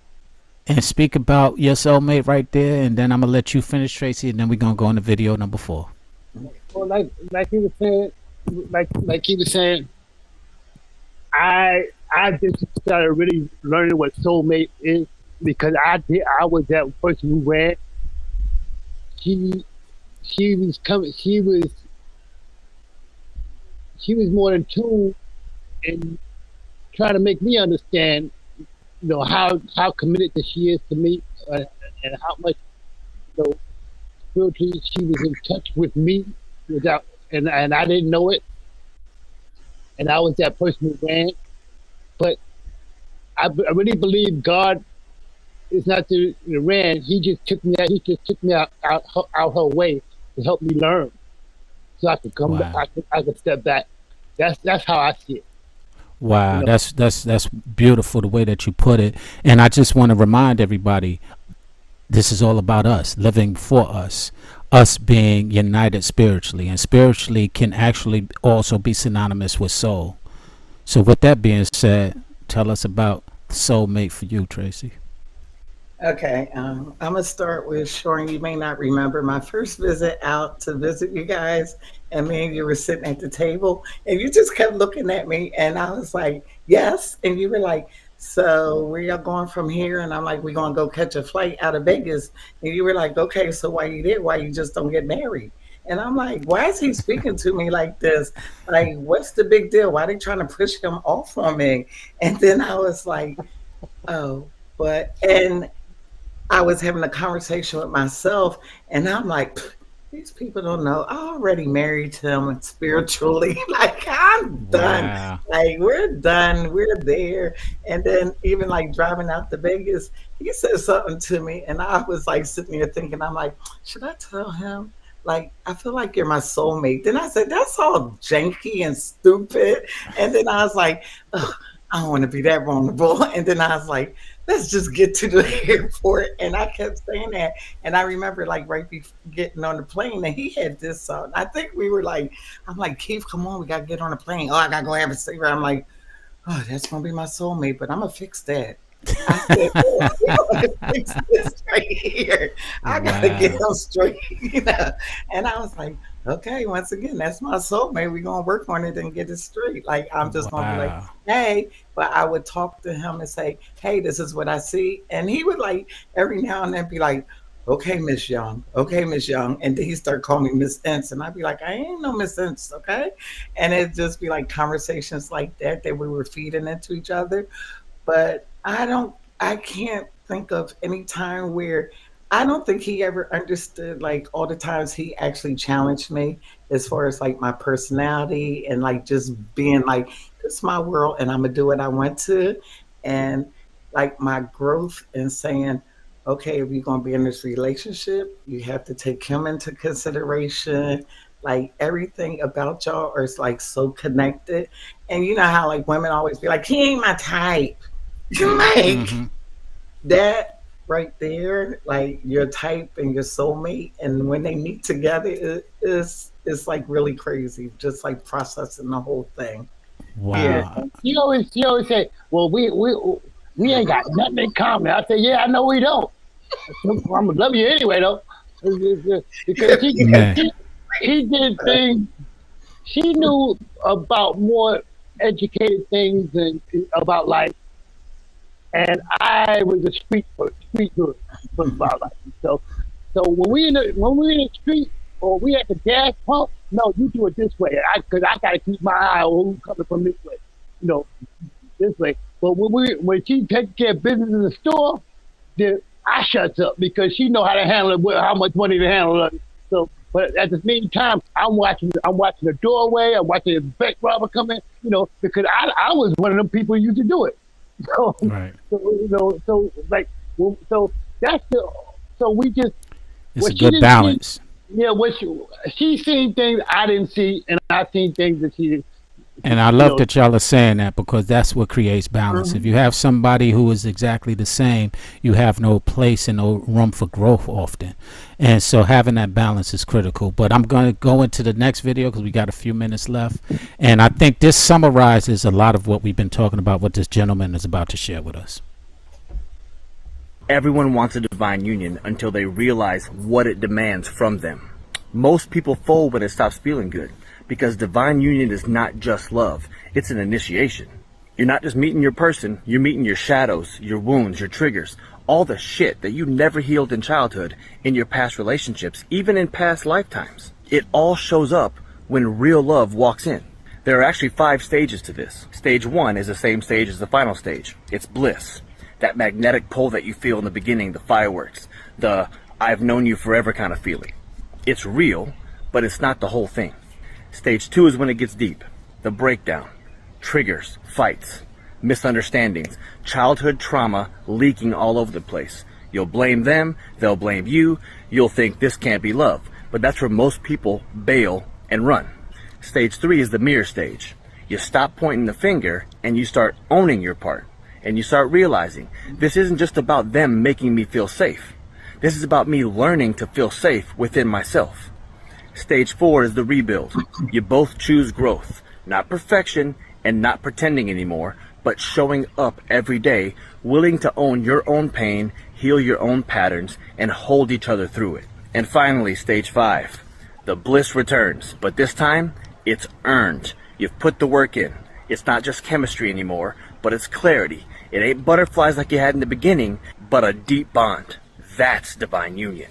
Speaker 2: and speak about your soulmate right there, and then I'm gonna let you finish, Tracy, and then we're gonna go into video number 4.
Speaker 4: Well, like he was saying, like he was saying, I just started really learning what soulmate is, because I was that person who ran. She was coming. She was more in tune and trying to make me understand, how committed that she is to me, and how much, spiritually she was in touch with me without, and I didn't know it, and I was that person who ran. But I really believe God is not the ran. He just took me out her way to help me learn, so I could come
Speaker 2: Wow.
Speaker 4: back. I could step back. That's how I see it.
Speaker 2: Wow, that's beautiful the way that you put it. And I just want to remind everybody, this is all about us, living for us being united spiritually. And spiritually can actually also be synonymous with soul. So with that being said, tell us about the soulmate for you, Tracy.
Speaker 3: Okay, I'm gonna start with Shorn. You may not remember my first visit out to visit you guys, and me and you were sitting at the table, and you just kept looking at me, and I was like, "Yes," and you were like, "So where y'all going from here?" And I'm like, "We're gonna go catch a flight out of Vegas," and you were like, "Okay, so why you there? Why you just don't get married?" And I'm like, "Why is he speaking to me like this? Like, what's the big deal? Why they trying to push him off on me?" And then I was like, "Oh." But and I was having a conversation with myself, and I'm like, these people don't know. I already married him spiritually. Like, I'm done.
Speaker 2: Wow.
Speaker 3: Like, we're done. We're there. And then, even like driving out to Vegas, he said something to me, and I was like sitting there thinking, I'm like, should I tell him? Like, I feel like you're my soulmate. Then I said, that's all janky and stupid. And then I was like, ugh, I don't want to be that vulnerable. And then I was like, let's just get to the airport. And I kept saying that. And I remember like right before getting on the plane, and he had this song. I think we were like, I'm like, Keith, come on, we got to get on the plane. Oh, I got to go have a cigarette. I'm like, oh, that's going to be my soulmate, but I'm going to fix that. I said, oh, we're going to fix this right here. I got to get
Speaker 2: Wow.
Speaker 3: him straight, you know. And I was like, okay, once again, that's my soulmate. We're going to work on it and get it straight. Like, I'm just going to be like,
Speaker 2: Wow.
Speaker 3: hey, but I would talk to him and say, hey, this is what I see. And he would like every now and then be like, okay, Miss Young, okay, Miss Young. And then he started calling me Miss Ince. And I'd be like, I ain't no Miss Ince, okay? And it'd just be like conversations like that that we were feeding into each other. But I can't think of any time where I don't think he ever understood like all the times he actually challenged me as far as like my personality and like just being like, this is my world and I'm gonna do what I want to. And like my growth and saying, okay, if you're gonna be in this relationship, you have to take him into consideration. Like everything about y'all is like so connected. And you know how like women always be like, he ain't my type. Like
Speaker 2: Mm-hmm.
Speaker 3: that right there, like your type and your soulmate, and when they meet together, it's like really crazy. Just like processing the whole thing.
Speaker 4: Yeah,
Speaker 3: Yeah.
Speaker 2: Wow.
Speaker 4: she always say, "Well, we ain't got nothing in common." I say, "Yeah, I know we don't. I'm gonna love you anyway, though, because
Speaker 2: Man.
Speaker 4: she did things. She knew about more educated things and about life, and I was a street dude about life. So when we in the street or we at the gas pump, no, you do it this way. Because I got to keep my eye on who's coming from this way, you know, this way. But when she takes care of business in the store, then I shuts up because she know how to handle it, how much money to handle it. So, but at the same time, I'm watching the doorway. I'm watching the bank robber come in, because I was one of them people who used to do it. So,
Speaker 2: Right.
Speaker 4: so like, so that's the, so we just,
Speaker 2: It's a
Speaker 4: what she
Speaker 2: good
Speaker 4: didn't see,
Speaker 2: balance.
Speaker 4: yeah, she seen things I didn't see, and I seen things that she,
Speaker 2: And I
Speaker 4: you
Speaker 2: love
Speaker 4: know,
Speaker 2: that y'all are saying that because that's what creates balance. If
Speaker 3: Mhm.
Speaker 2: you have somebody who is exactly the same, you have no place and no room for growth often. And so having that balance is critical. But I'm going to go into the next video because we got a few minutes left. And I think this summarizes a lot of what we've been talking about, what this gentleman is about to share with us.
Speaker 8: Everyone wants a divine union until they realize what it demands from them. Most people fold when it stops feeling good, because divine union is not just love, it's an initiation. You're not just meeting your person, you're meeting your shadows, your wounds, your triggers, all the shit that you never healed in childhood, in your past relationships, even in past lifetimes. It all shows up when real love walks in. There are actually 5 stages to this. Stage 1 is the same stage as the final stage. It's bliss. That magnetic pull that you feel in the beginning, the fireworks, the I've known you forever kind of feeling. It's real, but it's not the whole thing. Stage 2 is when it gets deep. The breakdown, triggers, fights, misunderstandings, childhood trauma leaking all over the place. You'll blame them, they'll blame you, you'll think this can't be love. But that's where most people bail and run. Stage 3 is the mirror stage. You stop pointing the finger and you start owning your part. And you start realizing this isn't just about them making me feel safe. This is about me learning to feel safe within myself. Stage 4 is the rebuild. You both choose growth, not perfection and not pretending anymore, but showing up every day, willing to own your own pain, heal your own patterns, and hold each other through it. And finally, stage 5. The bliss returns, but this time, it's earned. You've put the work in. It's not just chemistry anymore, but it's clarity. It ain't butterflies like you had in the beginning, but a deep bond. That's divine union.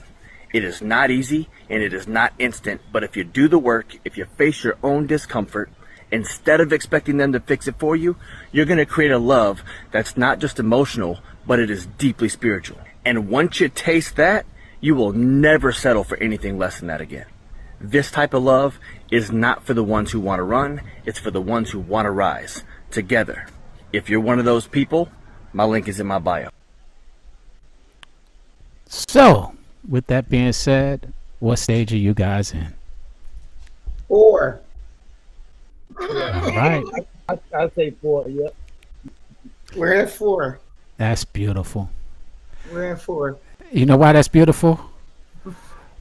Speaker 8: It is not easy, and it is not instant, but if you do the work, if you face your own discomfort, instead of expecting them to fix it for you, you're going to create a love that's not just emotional, but it is deeply spiritual. And once you taste that, you will never settle for anything less than that again. This type of love is not for the ones who want to run, it's for the ones who want to rise together. If you're one of those people, my link is in my bio.
Speaker 2: So, with that being said, what stage are you guys in?
Speaker 3: 4.
Speaker 2: All right.
Speaker 4: I say 4. Yep.
Speaker 3: We're at 4.
Speaker 2: That's beautiful.
Speaker 3: We're at 4.
Speaker 2: You know why that's beautiful?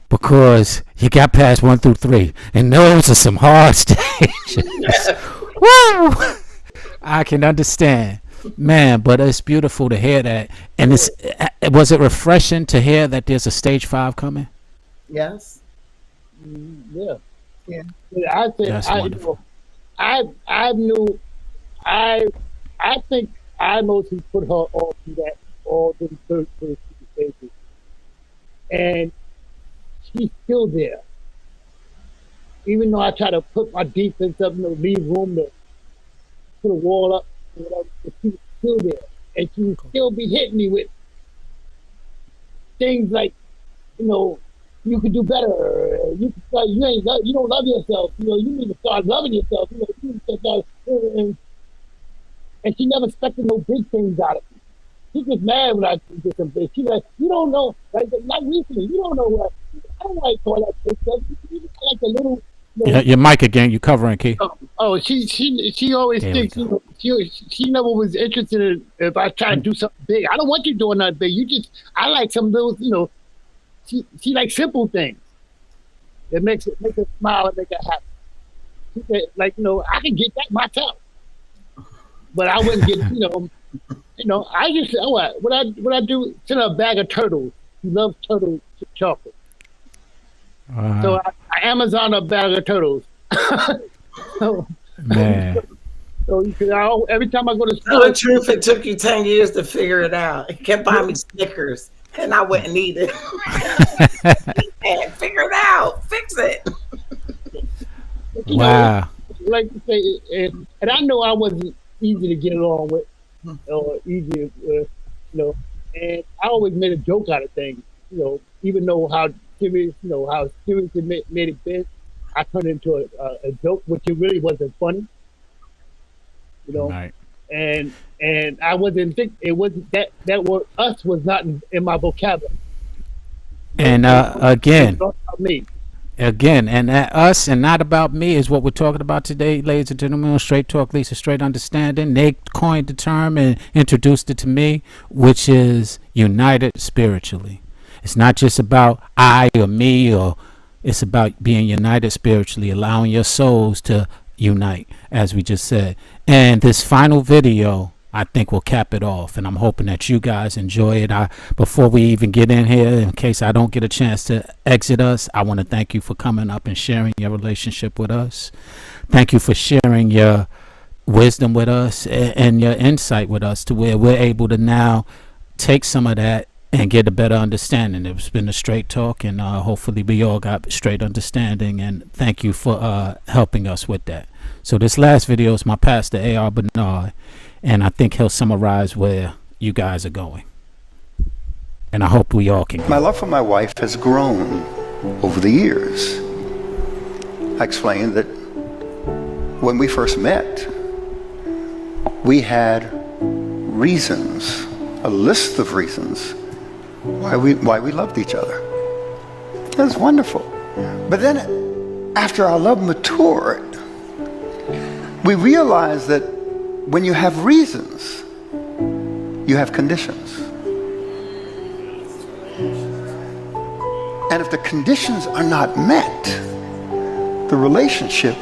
Speaker 2: Because you got past 1 through 3, and those are some hard stages. Woo! I can understand, man. But it's beautiful to hear that. And was it refreshing to hear that there's a stage 5 coming?
Speaker 3: Yes.
Speaker 4: Yeah.
Speaker 3: Yeah.
Speaker 4: I think
Speaker 2: That's
Speaker 4: I
Speaker 2: wonderful.
Speaker 4: think I mostly put her all through that, all the first stages, and she's still there. Even though I try to put my defense up, leave room to put a wall up, or whatever, but she's still there, and she would still be hitting me with things like, you could do better. You can start, you don't love yourself. You need to start loving yourself. You need to start, and she never expected no big things out of me. She gets mad when I do some big. She's like, you don't know, like recently, you don't know what. I don't like all that big stuff. You like the little.
Speaker 2: Your mic again. You covering, Key?
Speaker 4: She always
Speaker 2: There
Speaker 4: thinks, she never was interested in if I try to do something big. I don't want you doing nothing big. I like some little, she likes simple things. It makes her smile and make her happy. She said, I can get that myself, but I wouldn't get, I just what I do, send her a bag of turtles. She loves turtle chocolate. So I Amazon a bag of turtles.
Speaker 2: Man.
Speaker 4: So every time I go to
Speaker 3: Tell
Speaker 4: school,
Speaker 3: the truth, it took you 10 years to figure it out. It kept buying me Snickers, and I wouldn't eat it. Figure it out. Fix it.
Speaker 2: Wow.
Speaker 4: Like you say, and I know I wasn't easy to get along with, or easy, and I always made a joke out of things, even though how serious, how serious it made it been, I turned it into a joke, which it really wasn't funny,
Speaker 2: Right.
Speaker 4: and I wasn't think it wasn't that word us was not in my vocabulary.
Speaker 2: And again,
Speaker 4: It was about me.
Speaker 2: and that us and not about me is what we're talking about today, ladies and gentlemen. On Straight Talk Lisa Straight Understanding. They coined the term and introduced it to me, which is united spiritually. It's not just about I or me, or it's about being united spiritually, allowing your souls to unite, as we just said. And this final video, I think, will cap it off, and I'm hoping that you guys enjoy it. Before we even get in here, in case I don't get a chance to exit us, I want to thank you for coming up and sharing your relationship with us. Thank you for sharing your wisdom with us and your insight with us, to where we're able to now take some of that and get a better understanding. It's been a straight talk, and hopefully we all got straight understanding, and thank you for helping us with that. So this last video is my pastor, A.R. Bernard, and I think he'll summarize where you guys are going. And I hope we all can.
Speaker 9: My love for my wife has grown over the years. I explained that when we first met, we had reasons, a list of reasons why we loved each other. It was wonderful. But then after our love matured, we realized that when you have reasons, you have conditions. And if the conditions are not met, the relationship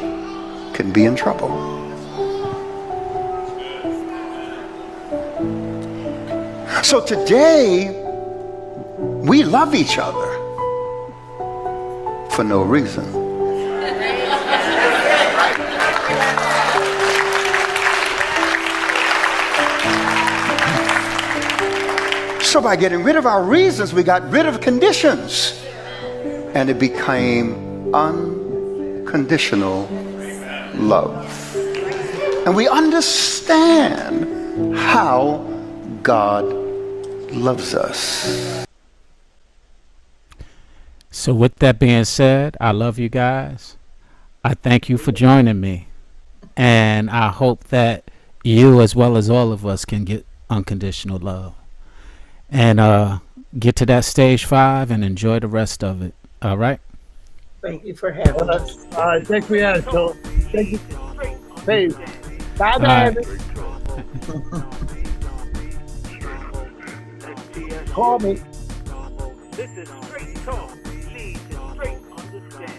Speaker 9: can be in trouble. So today, We love each other for no reason. So by getting rid of our reasons, we got rid of conditions. And it became unconditional love. And we understand how God loves us.
Speaker 2: So with that being said, I love you guys. I thank you for joining me. And I hope that you, as well as all of us, can get unconditional love. And get to that stage 5 and enjoy the rest of it. All right?
Speaker 3: Thank you for having us.
Speaker 4: Thanks for having us. So, thank you. Peace. Bye,
Speaker 2: All right.
Speaker 4: baby. Call me.
Speaker 1: This is straight talk, leads to straight understanding.